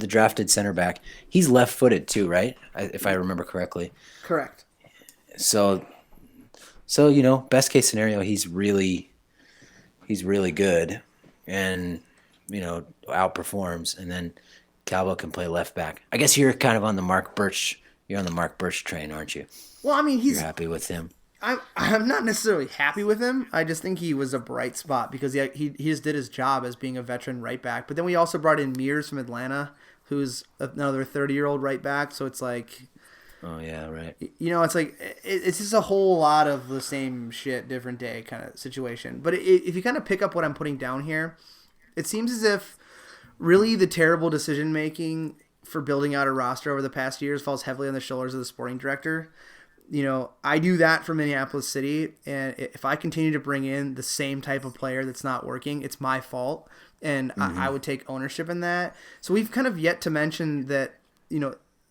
drafted center back, he's left-footed too, right? If I remember correctly. Correct. So best case scenario, he's really good, and outperforms, and then Calvo can play left back. I guess you're kind of on the Mark Birch. You're on the Mark Birch train, aren't you? Well, I mean, you're happy with him. I'm not necessarily happy with him. I just think he was a bright spot because he just did his job as being a veteran right back. But then we also brought in Mears from Atlanta, who's another 30-year-old right back. So it's oh yeah, right. It's just a whole lot of the same shit, different day kind of situation. But if you kind of pick up what I'm putting down here, it seems as if really the terrible decision making for building out a roster over the past years falls heavily on the shoulders of the sporting director. I do that for Minneapolis City, and if I continue to bring in the same type of player that's not working, it's my fault, and I would take ownership in that. So we've kind of yet to mention that,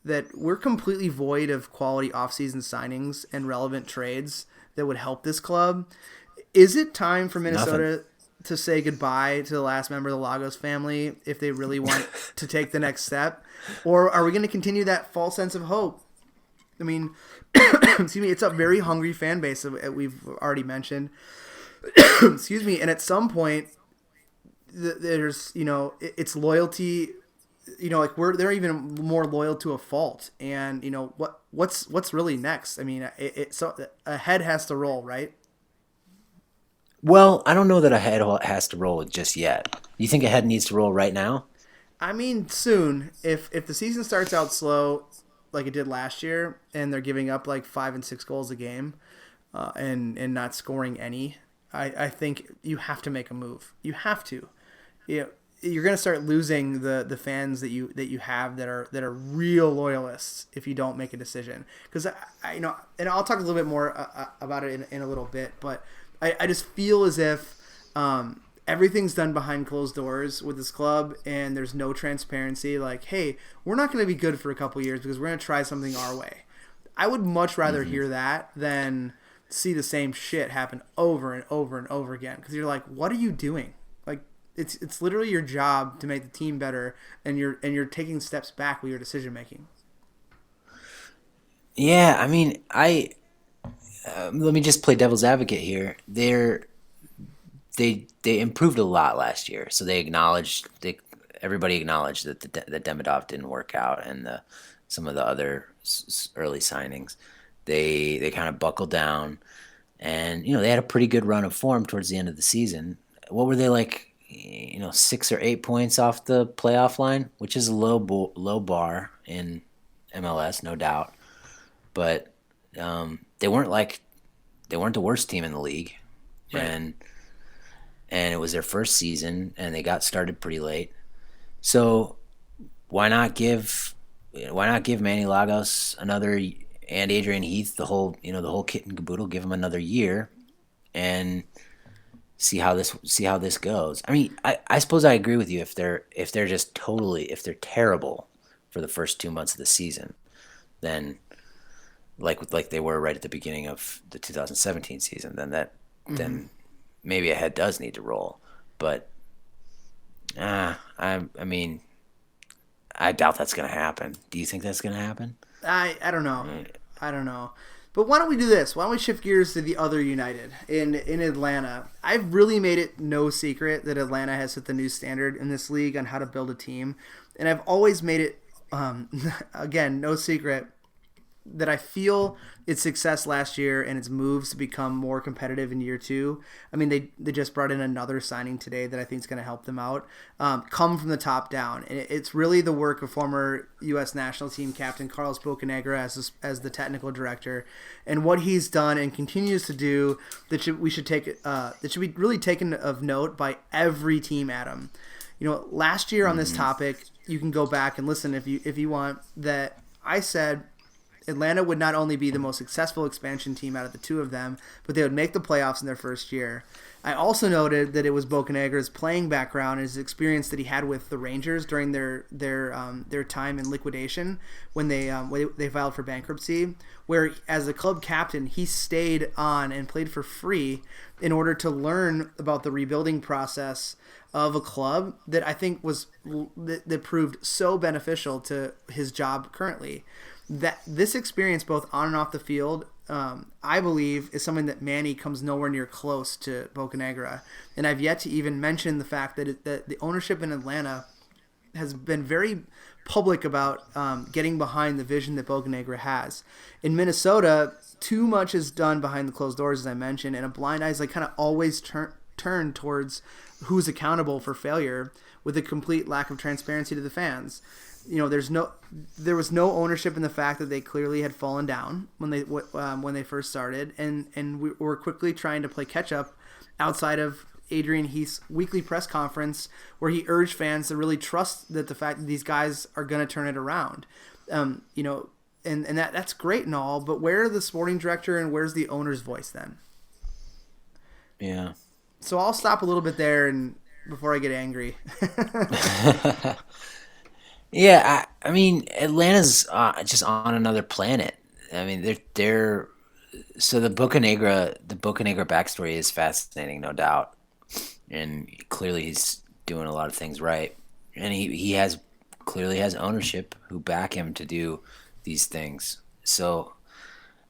that we're completely void of quality offseason signings and relevant trades that would help this club. Is it time for Minnesota to say goodbye to the last member of the Lagos family if they really want to take the next step? Or are we going to continue that false sense of hope? I mean, excuse me, it's a very hungry fan base that we've already mentioned. Excuse me, and at some point, there's, it's loyalty. Like they're even more loyal to a fault, and what's really next? I mean, so a head has to roll, right? Well, I don't know that a head has to roll just yet. You think a head needs to roll right now? I mean, soon. If the season starts out slow, like it did last year, and they're giving up like 5 and 6 goals a game, and not scoring any, I think you have to make a move. You have to. You're going to start losing the fans that you have that are real loyalists if you don't make a decision. Because and I'll talk a little bit more about it in a little bit, but I just feel as if everything's done behind closed doors with this club, and there's no transparency. Like, hey, we're not going to be good for a couple years because we're going to try something our way. I would much rather hear that than see the same shit happen over and over and over again. Because you're like, what are you doing? Like, it's literally your job to make the team better, and you're taking steps back with your decision making. Yeah, I mean, let me just play devil's advocate here. They improved a lot last year, so everybody acknowledged that the Demidov didn't work out, and some of the other early signings, they kind of buckled down, and they had a pretty good run of form towards the end of the season. What were they like? 6 or 8 points off the playoff line, which is a low bar in MLS, no doubt. But they weren't the worst team in the league, right. And it was their first season, and they got started pretty late. So why not give Manny Lagos another, and Adrian Heath, the whole kit and caboodle, give them another year, and see how this goes. I mean, I suppose I agree with you if they're terrible for the first 2 months of the season, then like they were right at the beginning of the 2017 season, then maybe a head does need to roll. But I mean, I doubt that's going to happen. Do you think that's going to happen? I don't know. I don't know. But why don't we do this? Why don't we shift gears to the other United in Atlanta? I've really made it no secret that Atlanta has set the new standard in this league on how to build a team. And I've always made it, again, no secret, that I feel its success last year and its moves to become more competitive in year 2. I mean, they just brought in another signing today that I think is going to help them out. Come from the top down. And it's really the work of former U.S. national team captain Carlos Bocanegra as the technical director, and what he's done and continues to do that should be really taken of note by every team, Adam. Last year on this topic, you can go back and listen if you want, that I said Atlanta would not only be the most successful expansion team out of the two of them, but they would make the playoffs in their first year. I also noted that it was Bocanegra's playing background and his experience that he had with the Rangers during their time in liquidation when they filed for bankruptcy, where as a club captain he stayed on and played for free in order to learn about the rebuilding process of a club that I think that proved so beneficial to his job currently. That this experience, both on and off the field, I believe, is something that Manny comes nowhere near close to Bocanegra. And I've yet to even mention the fact that the ownership in Atlanta has been very public about getting behind the vision that Bocanegra has. In Minnesota, too much is done behind the closed doors, as I mentioned, and a blind eye is like kind of always turned towards who's accountable for failure, with a complete lack of transparency to the fans. There was no ownership in the fact that they clearly had fallen down when they first started, and we were quickly trying to play catch up outside of Adrian Heath's weekly press conference, where he urged fans to really trust that the fact that these guys are going to turn it around. And that's great and all, but where are the sporting director and where's the owner's voice then? Yeah. So I'll stop a little bit there and before I get angry. Yeah, I mean, Atlanta's just on another planet. I mean, they're so the Bocanegra backstory is fascinating, no doubt. and clearly he's doing a lot of things right, and he has clearly has ownership who back him to do these things. So,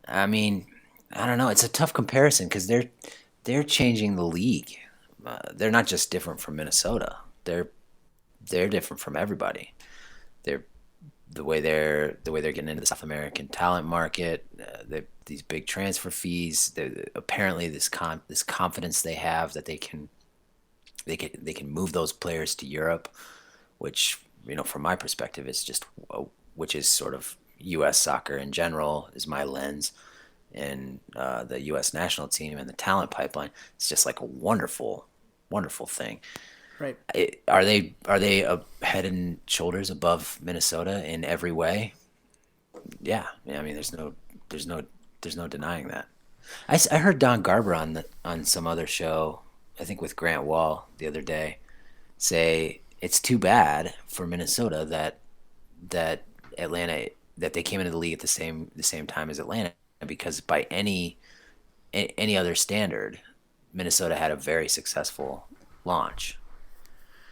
I mean, I don't know. It's a tough comparison because they're changing the league. They're not just different from Minnesota. They're different from everybody. They're the way they're getting into the South American talent market. These big transfer fees. Apparently this confidence they have that they can move those players to Europe, which from my perspective is just which is sort of U.S. soccer in general is my lens, and the U.S. national team and the talent pipeline. It's just like a wonderful, wonderful thing. Right. Are they head and shoulders above Minnesota in every way? Yeah. I mean, there's no denying that. I heard Don Garber on some other show, I think with Grant Wall the other day, say it's too bad for Minnesota that Atlanta that they came into the league at the same time as Atlanta, because by any other standard, Minnesota had a very successful launch.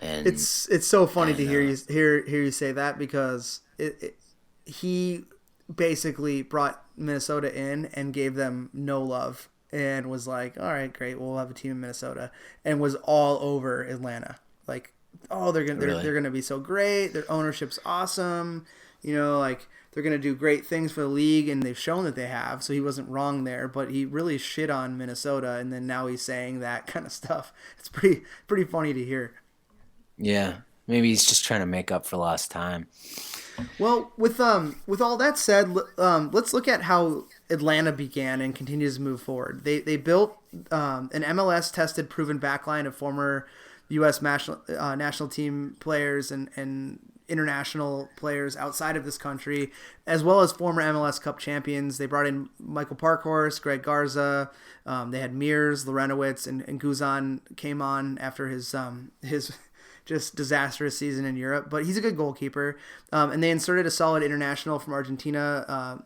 And It's so funny to hear you say that, because he basically brought Minnesota in and gave them no love and was like, all right, great, we'll have a team in Minnesota, and was all over Atlanta. Like, oh, they're gonna be so great. Their ownership's awesome. Like, they're gonna do great things for the league, and they've shown that they have. So he wasn't wrong there, but he really shit on Minnesota, and then now he's saying that kind of stuff. It's pretty funny to hear. yeah, maybe he's just trying to make up for lost time. Well, with all that said, let's look at how Atlanta began and continues to move forward. They built an MLS tested, proven backline of former U.S. national team players and international players outside of this country, as well as former MLS Cup champions. They brought in Michael Parkhorst, Greg Garza. They had Mears, Lorenowitz, and Guzan came on after his just disastrous season in Europe, but he's a good goalkeeper. And they inserted a solid international from Argentina,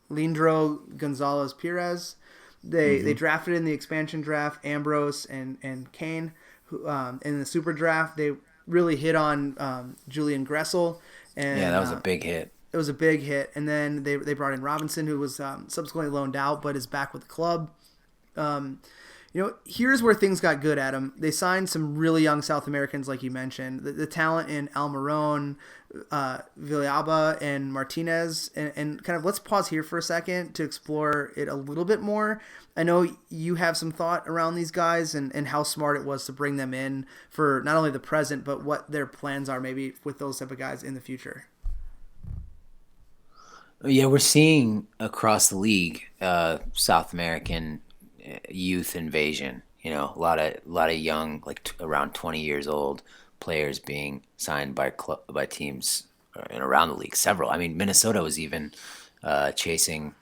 Leandro Gonzalez Perez. They drafted in the expansion draft Ambrose and Kane. In the super draft, they really hit on Julian Gressel. And, yeah, that was a big hit. It was a big hit. And then they brought in Robinson, who was subsequently loaned out, but is back with the club. Here's where things got good, Adam. They signed some really young South Americans, like you mentioned. The talent in Almiron, Villalba, and Martinez. And kind of let's pause here for a second to explore it a little bit more. I know you have some thought around these guys and how smart it was to bring them in for not only the present, but what their plans are maybe with those type of guys in the future. Yeah, we're seeing across the league South American youth invasion. A lot of young, around 20 years old players being signed by teams and around the league. Several. I mean, Minnesota was even chasing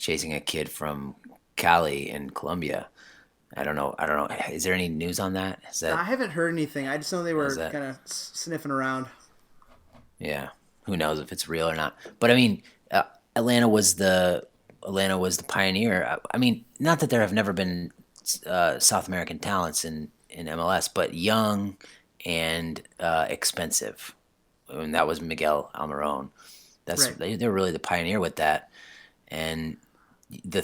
a kid from Cali in Colombia. I don't know. Is there any news on that? I haven't heard anything. I just know they were kind of sniffing around. Yeah, who knows if it's real or not? But I mean, Atlanta was the pioneer. I mean, not that there have never been South American talents in MLS, but young and expensive. And that was Miguel Almiron. That's right. They're really the pioneer with that. And I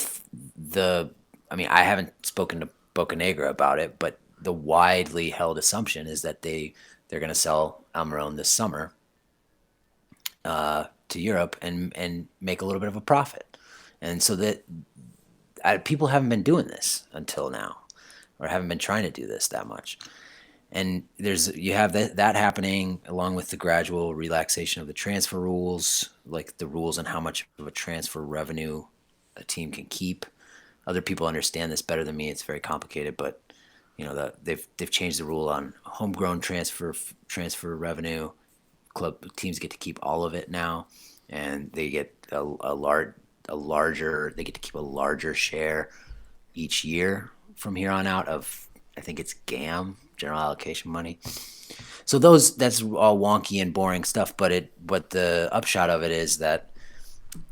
mean, I haven't spoken to Bocanegra about it, but the widely held assumption is that they're going to sell Almiron this summer to Europe and make a little bit of a profit. And so that people haven't been doing this until now, or haven't been trying to do this that much. And you have that happening along with the gradual relaxation of the transfer rules, like the rules on how much of a transfer revenue a team can keep. Other people understand this better than me. It's very complicated, but they've changed the rule on homegrown transfer revenue. Club teams get to keep all of it now, and they get they get to keep a larger share each year from here on out of, I think it's GAM, general allocation money. So that's all wonky and boring stuff, but the upshot of it is that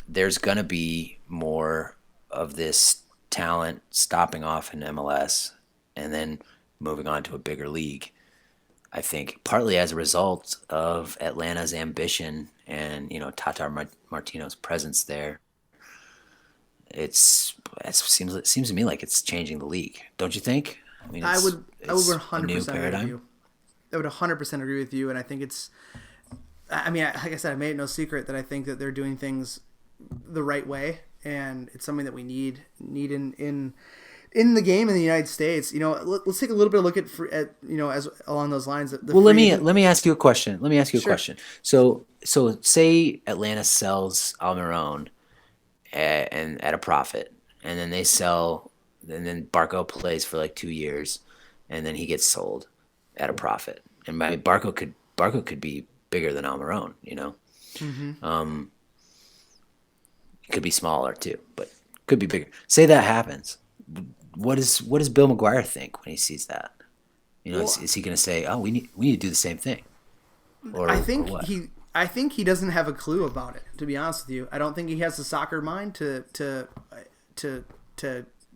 there's going to be more of this talent stopping off in MLS and then moving on to a bigger league. I think partly as a result of Atlanta's ambition and Tata Martino's presence there. It seems to me like it's changing the league. Don't you think? I mean, I would it's 100% a new agree with paradigm. you. I would 100% agree with you, and I think it's. I mean, like I said, I made it no secret that I think that they're doing things the right way, and it's something that we need in the game in the United States. Let's take a little bit of a look at as along those lines. Let me ask you a question. Sure. Question. So say Atlanta sells Almiron and at a profit, and then then Barco plays for like 2 years, and then he gets sold at a profit. And I mean, Barco could be bigger than Almiron, Mm-hmm. It could be smaller too, but could be bigger. Say that happens. What does Bill McGuire think when he sees that? Is he going to say, "Oh, we need to do the same thing"? Or I think or what? I think he doesn't have a clue about it. To be honest with you, I don't think he has the soccer mind to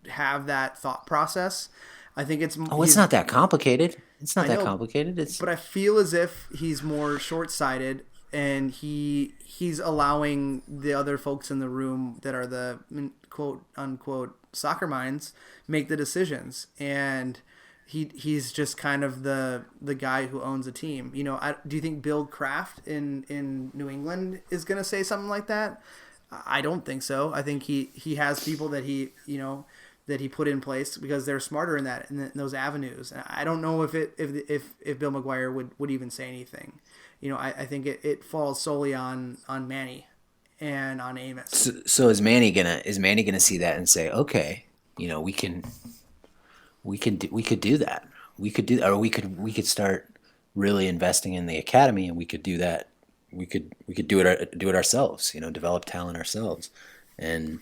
have that thought process. I think it's it's not that complicated. It's not I that know, complicated. But I feel as if he's more short-sighted, and he's allowing the other folks in the room that are the quote unquote soccer minds make the decisions, and he's just kind of the guy who owns a team. Do you think Bill Kraft in New England is going to say something like that? I don't think so. I think he has people that he put in place because they're smarter in those avenues. And I don't know if Bill McGuire would even say anything. I think it falls solely on Manny and on Amos. So is Manny gonna see that and say, okay, we could do that. We could start really investing in the academy, and we could do that. We could do it ourselves. Develop talent ourselves, and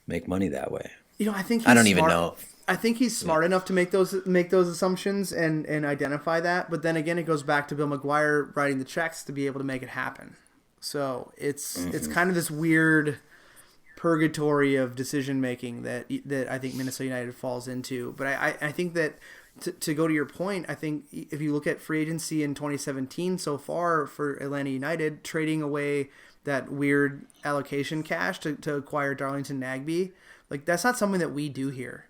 make money that way. I think I don't even know. I think he's smart enough to make those assumptions and identify that. But then again, it goes back to Bill McGuire writing the checks to be able to make it happen. So it's kind of this weird purgatory of decision making that I think Minnesota United falls into. But I think that to go to your point, I think if you look at free agency in 2017 so far for Atlanta United, trading away that weird allocation cash to acquire Darlington Nagbe, like that's not something that we do here.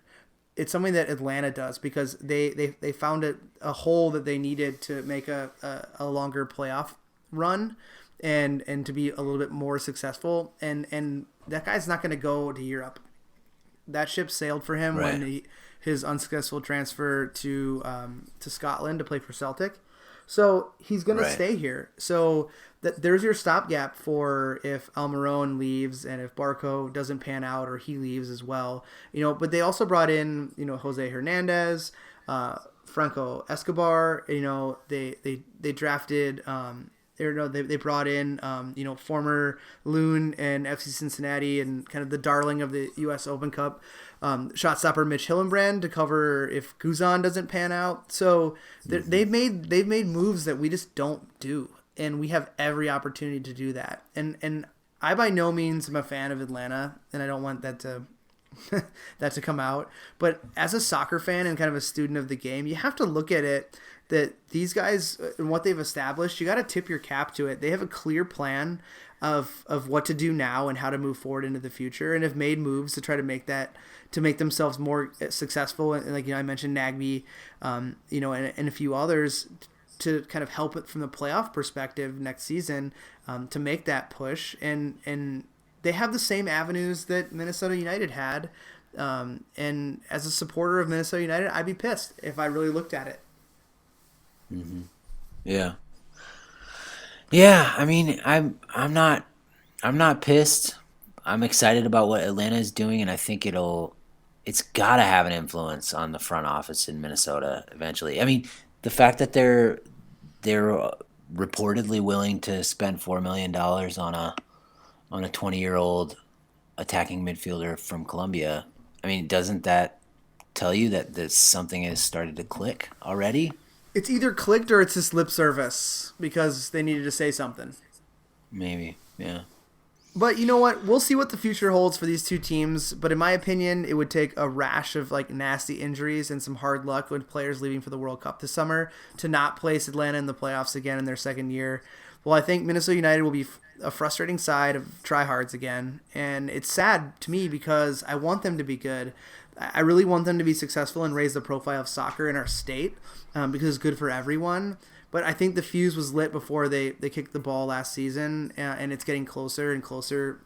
It's something that Atlanta does because they found a hole that they needed to make a longer playoff run and to be a little bit more successful. And that guy's not going to go to Europe. That ship sailed for him Right. when his unsuccessful transfer to Scotland to play for Celtic. So he's going to stay here. So there's your stopgap for if Almiron leaves and if Barco doesn't pan out or he leaves as well. But they also brought in, Jose Hernandez, Franco Escobar. They drafted. They brought in, former Loon and FC Cincinnati and kind of the darling of the U.S. Open Cup, shot stopper Mitch Hillenbrand to cover if Guzan doesn't pan out. So they've made moves that we just don't do, and we have every opportunity to do that. And I by no means am a fan of Atlanta, and I don't want that to come out. But as a soccer fan and kind of a student of the game, you have to look at it that these guys and what they've established, you got to tip your cap to it. They have a clear plan of what to do now and how to move forward into the future, and have made moves to try to make themselves more successful. And like I mentioned Nagbe, and a few others to kind of help it from the playoff perspective next season, to make that push. And they have the same avenues that Minnesota United had. And as a supporter of Minnesota United, I'd be pissed if I really looked at it. Mm-hmm. Yeah. I mean, I'm not pissed. I'm excited about what Atlanta is doing, and I think it's got to have an influence on the front office in Minnesota eventually. I mean, the fact that they're reportedly willing to spend $4 million on a 20-year-old attacking midfielder from Colombia. I mean, doesn't that tell you that something has started to click already? It's either clicked or it's just lip service because they needed to say something. Maybe, yeah. But you know what? We'll see what the future holds for these two teams. But in my opinion, it would take a rash of like nasty injuries and some hard luck with players leaving for the World Cup this summer to not place Atlanta in the playoffs again in their second year. Well, I think Minnesota United will be a frustrating side of tryhards again. And it's sad to me because I want them to be good. I really want them to be successful and raise the profile of soccer in our state because it's good for everyone. But I think the fuse was lit before they kicked the ball last season, and it's getting closer and closer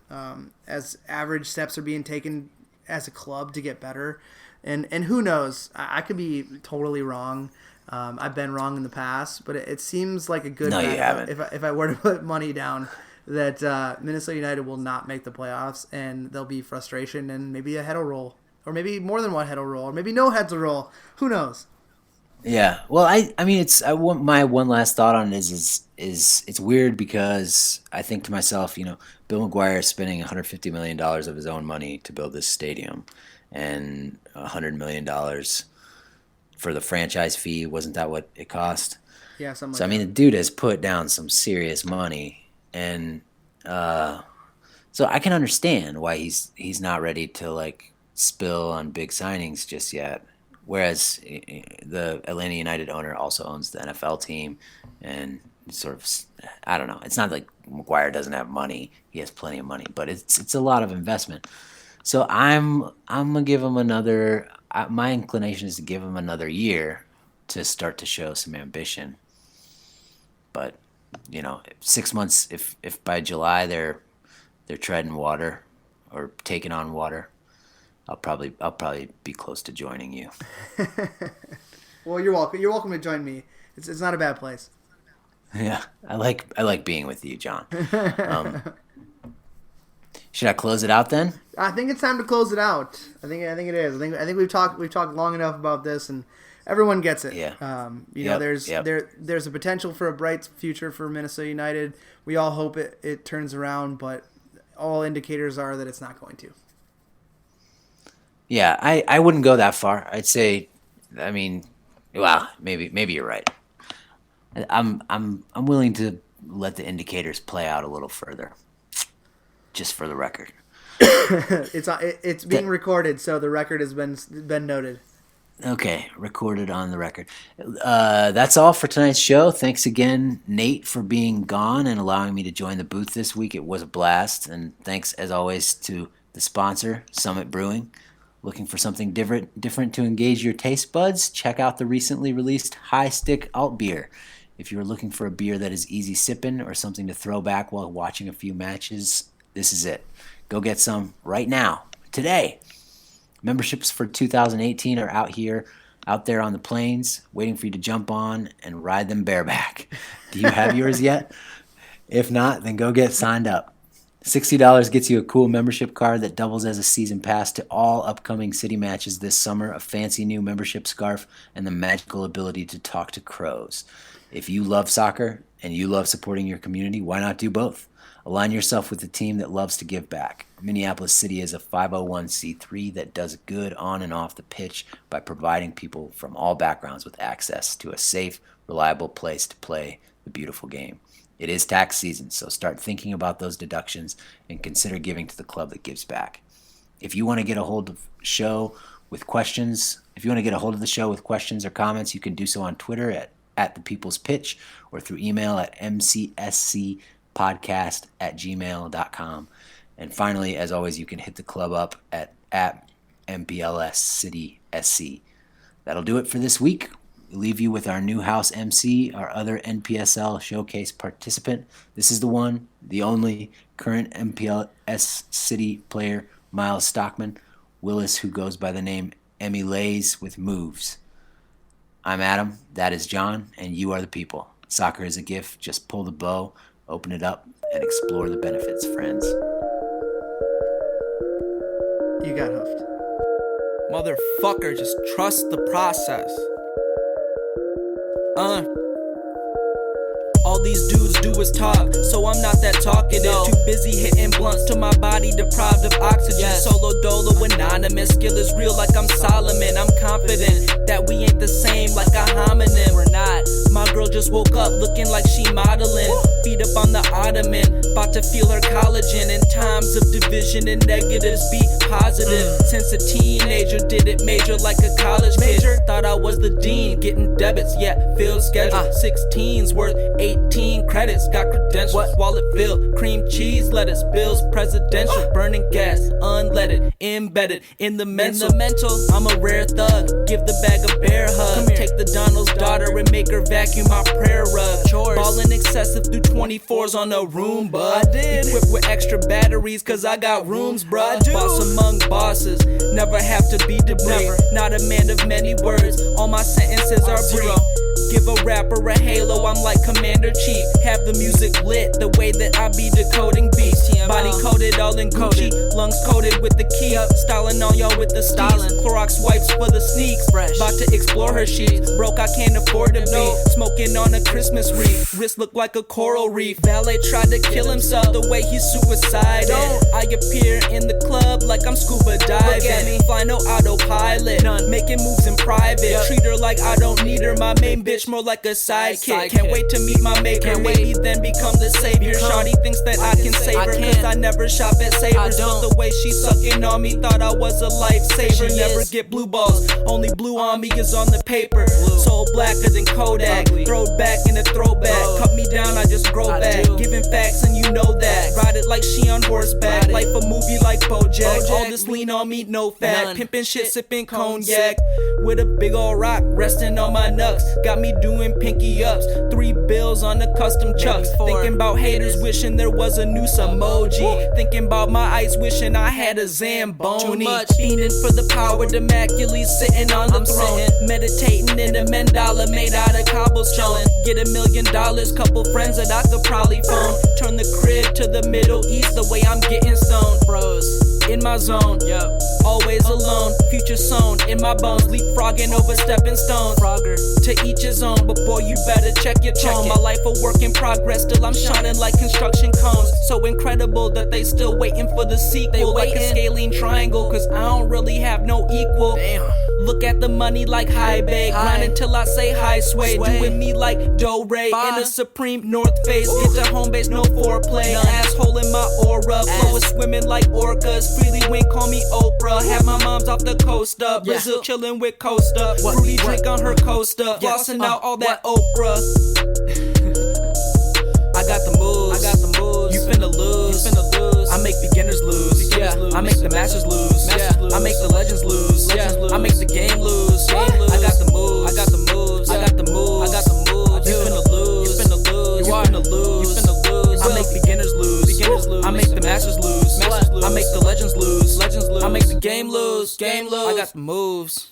as average steps are being taken as a club to get better. And who knows? I could be totally wrong. I've been wrong in the past, but it seems like a good No, you bet haven't. if I were to put money down that Minnesota United will not make the playoffs, and there'll be frustration and maybe a head will roll. Or maybe more than one head will roll, or maybe no heads will roll. Who knows? Yeah, well, I mean, my one last thought on it is it's weird because I think to myself, Bill McGuire is spending $150 million of his own money to build this stadium, and $100 million for the franchise fee. Wasn't that what it cost? Yeah, something. So I mean, the dude has put down some serious money, and so I can understand why he's not ready to like spill on big signings just yet. Whereas the Atlanta United owner also owns the NFL team, and sort of, I don't know. It's not like McGuire doesn't have money; he has plenty of money, but it's a lot of investment. So I'm gonna give him another. My inclination is to give him another year to start to show some ambition. But 6 months. If by July they're treading water or taking on water, I'll probably be close to joining you. Well, you're welcome. You're welcome to join me. It's not a bad place. Yeah, I like being with you, John. Should I close it out then? I think it's time to close it out. I think it is. I think we've talked long enough about this, and everyone gets it. Yeah. There's a potential for a bright future for Minnesota United. We all hope it turns around, but all indicators are that it's not going to. Yeah, I wouldn't go that far. I'd say, I mean, well, maybe you're right. I'm willing to let the indicators play out a little further, just for the record. It's being recorded, so the record has been noted. Okay, recorded on the record. That's all for tonight's show. Thanks again, Nate, for being gone and allowing me to join the booth this week. It was a blast, and thanks as always to the sponsor, Summit Brewing. Looking for something different to engage your taste buds? Check out the recently released High Stick Alt Beer. If you're looking for a beer that is easy sipping or something to throw back while watching a few matches, this is it. Go get some right now, today. Memberships for 2018 are out there on the plains, waiting for you to jump on and ride them bareback. Do you have yours yet? If not, then go get signed up. $60 gets you a cool membership card that doubles as a season pass to all upcoming city matches this summer, a fancy new membership scarf, and the magical ability to talk to crows. If you love soccer and you love supporting your community, why not do both? Align yourself with a team that loves to give back. Minneapolis City is a 501c3 that does good on and off the pitch by providing people from all backgrounds with access to a safe, reliable place to play the beautiful game. It is tax season, so start thinking about those deductions and consider giving to the club that gives back. If you want to get a hold of the show with questions, or comments, you can do so on Twitter at the People's Pitch or through email at mcscpodcast@gmail.com. And finally, as always, you can hit the club up at MPLS City SC. That'll do it for this week. We leave you with our new house MC, our other NPSL showcase participant. This is the one, the only current MPLS City player, Miles Stockman Willis, who goes by the name Emmy Lays with Moves. I'm Adam, that is John, and you are the people. Soccer is a gift. Just pull the bow, open it up, and explore the benefits, friends. You got hoofed. Motherfucker, just trust the process. All these dudes do is talk, so I'm not that talkative. Too busy hitting blunts till my body deprived of oxygen. Solo dolo anonymous, skill is real like I'm Solomon. I'm confident that we ain't the same like a homonym. We're not. My girl just woke up looking like she modeling. Feet up on the ottoman, about to feel her collagen. In times of division and negatives, be positive. Since a teenager, did it major like a college major. Thought I was the dean, getting debits, yeah, filled schedule. 16's worth 18 credits, got credentials. Wallet filled, cream cheese, lettuce, bills, presidential. Burning gas, unleaded, embedded in the mental. I'm a rare thug, give the bag a bear hug. Take the Donald's daughter and make her vacuum my prayer rug. Ballin' excessive through 24s on a Roomba. Equipped with extra batteries cause I got rooms, bruh. Boss among bosses, never have to be debris. Not a man of many words, all my sentences are brief. Give a rapper a halo, I'm like Commander Chief. Have the music lit, the way that I be decoding beats. Body coated all in Gucci, lungs coated with the key. Styling on y'all with the styling. Clorox wipes for the sneaks. About to explore her sheets. Broke, I can't afford to be. Smoking on a Christmas wreath. Wrist look like a coral reef. Valet tried to kill himself the way he suicided. I appear in the club like I'm scuba diving. Fly no autopilot, making moves in private. Treat her like I don't need her, my main bitch more like a sidekick. Can't wait to meet my maker, maybe then become the savior. Shawty thinks that I can save her cause I never shop at Savers. But the way she sucking on me, thought I was a lifesaver. Never get blue balls, only blue on me is on the paper. Soul blacker than Kodak, throw back in a throwback. Cut me down, I just grow back. Giving facts and you know that. Ride it like she on horseback, life a movie like Bojack. All this lean on me, no fat. Pimpin' shit, sipping cognac. With a big ol' rock resting on my nucks. Got me doing pinky ups, 3 bills on the custom chucks. Thinking about haters, wishing there was a new emoji. Thinking about my ice, wishing I had a Zamboni. Fiending for the power, immaculately sitting on the throne. Meditating in a mandala made out of cobblestone. Get $1 million, couple friends that I could probably phone. Turn the crib to the Middle East the way I'm getting stoned. Bros, in my zone, always alone. Future sewn in my bones, leapfrogging over stepping stones. To each his own, but boy you better check your tone. My life a work in progress, still I'm shining like construction cones. So incredible that they still waiting for the sequel. Like a scalene triangle, cause I don't really have no equal. Look at the money like high bay, grind until I say high sway. Doing me like Do Ray in a Supreme North Face. Get to home base, no foreplay. Asshole in my aura, flow is swimming like orcas. Freely wink, call me Oprah. Have my mom's off the coast up. Brazil chillin' with Costa. Fruity drink on her Costa. Flossing out all that okra. I got the moves. You finna lose. I make beginners lose. I make the masters lose. I make the legends lose. I make the game lose. I got the moves. You finna lose. You finna lose. I make beginners lose. I make the masters lose. I make the legends lose. I make the game lose. I got the moves.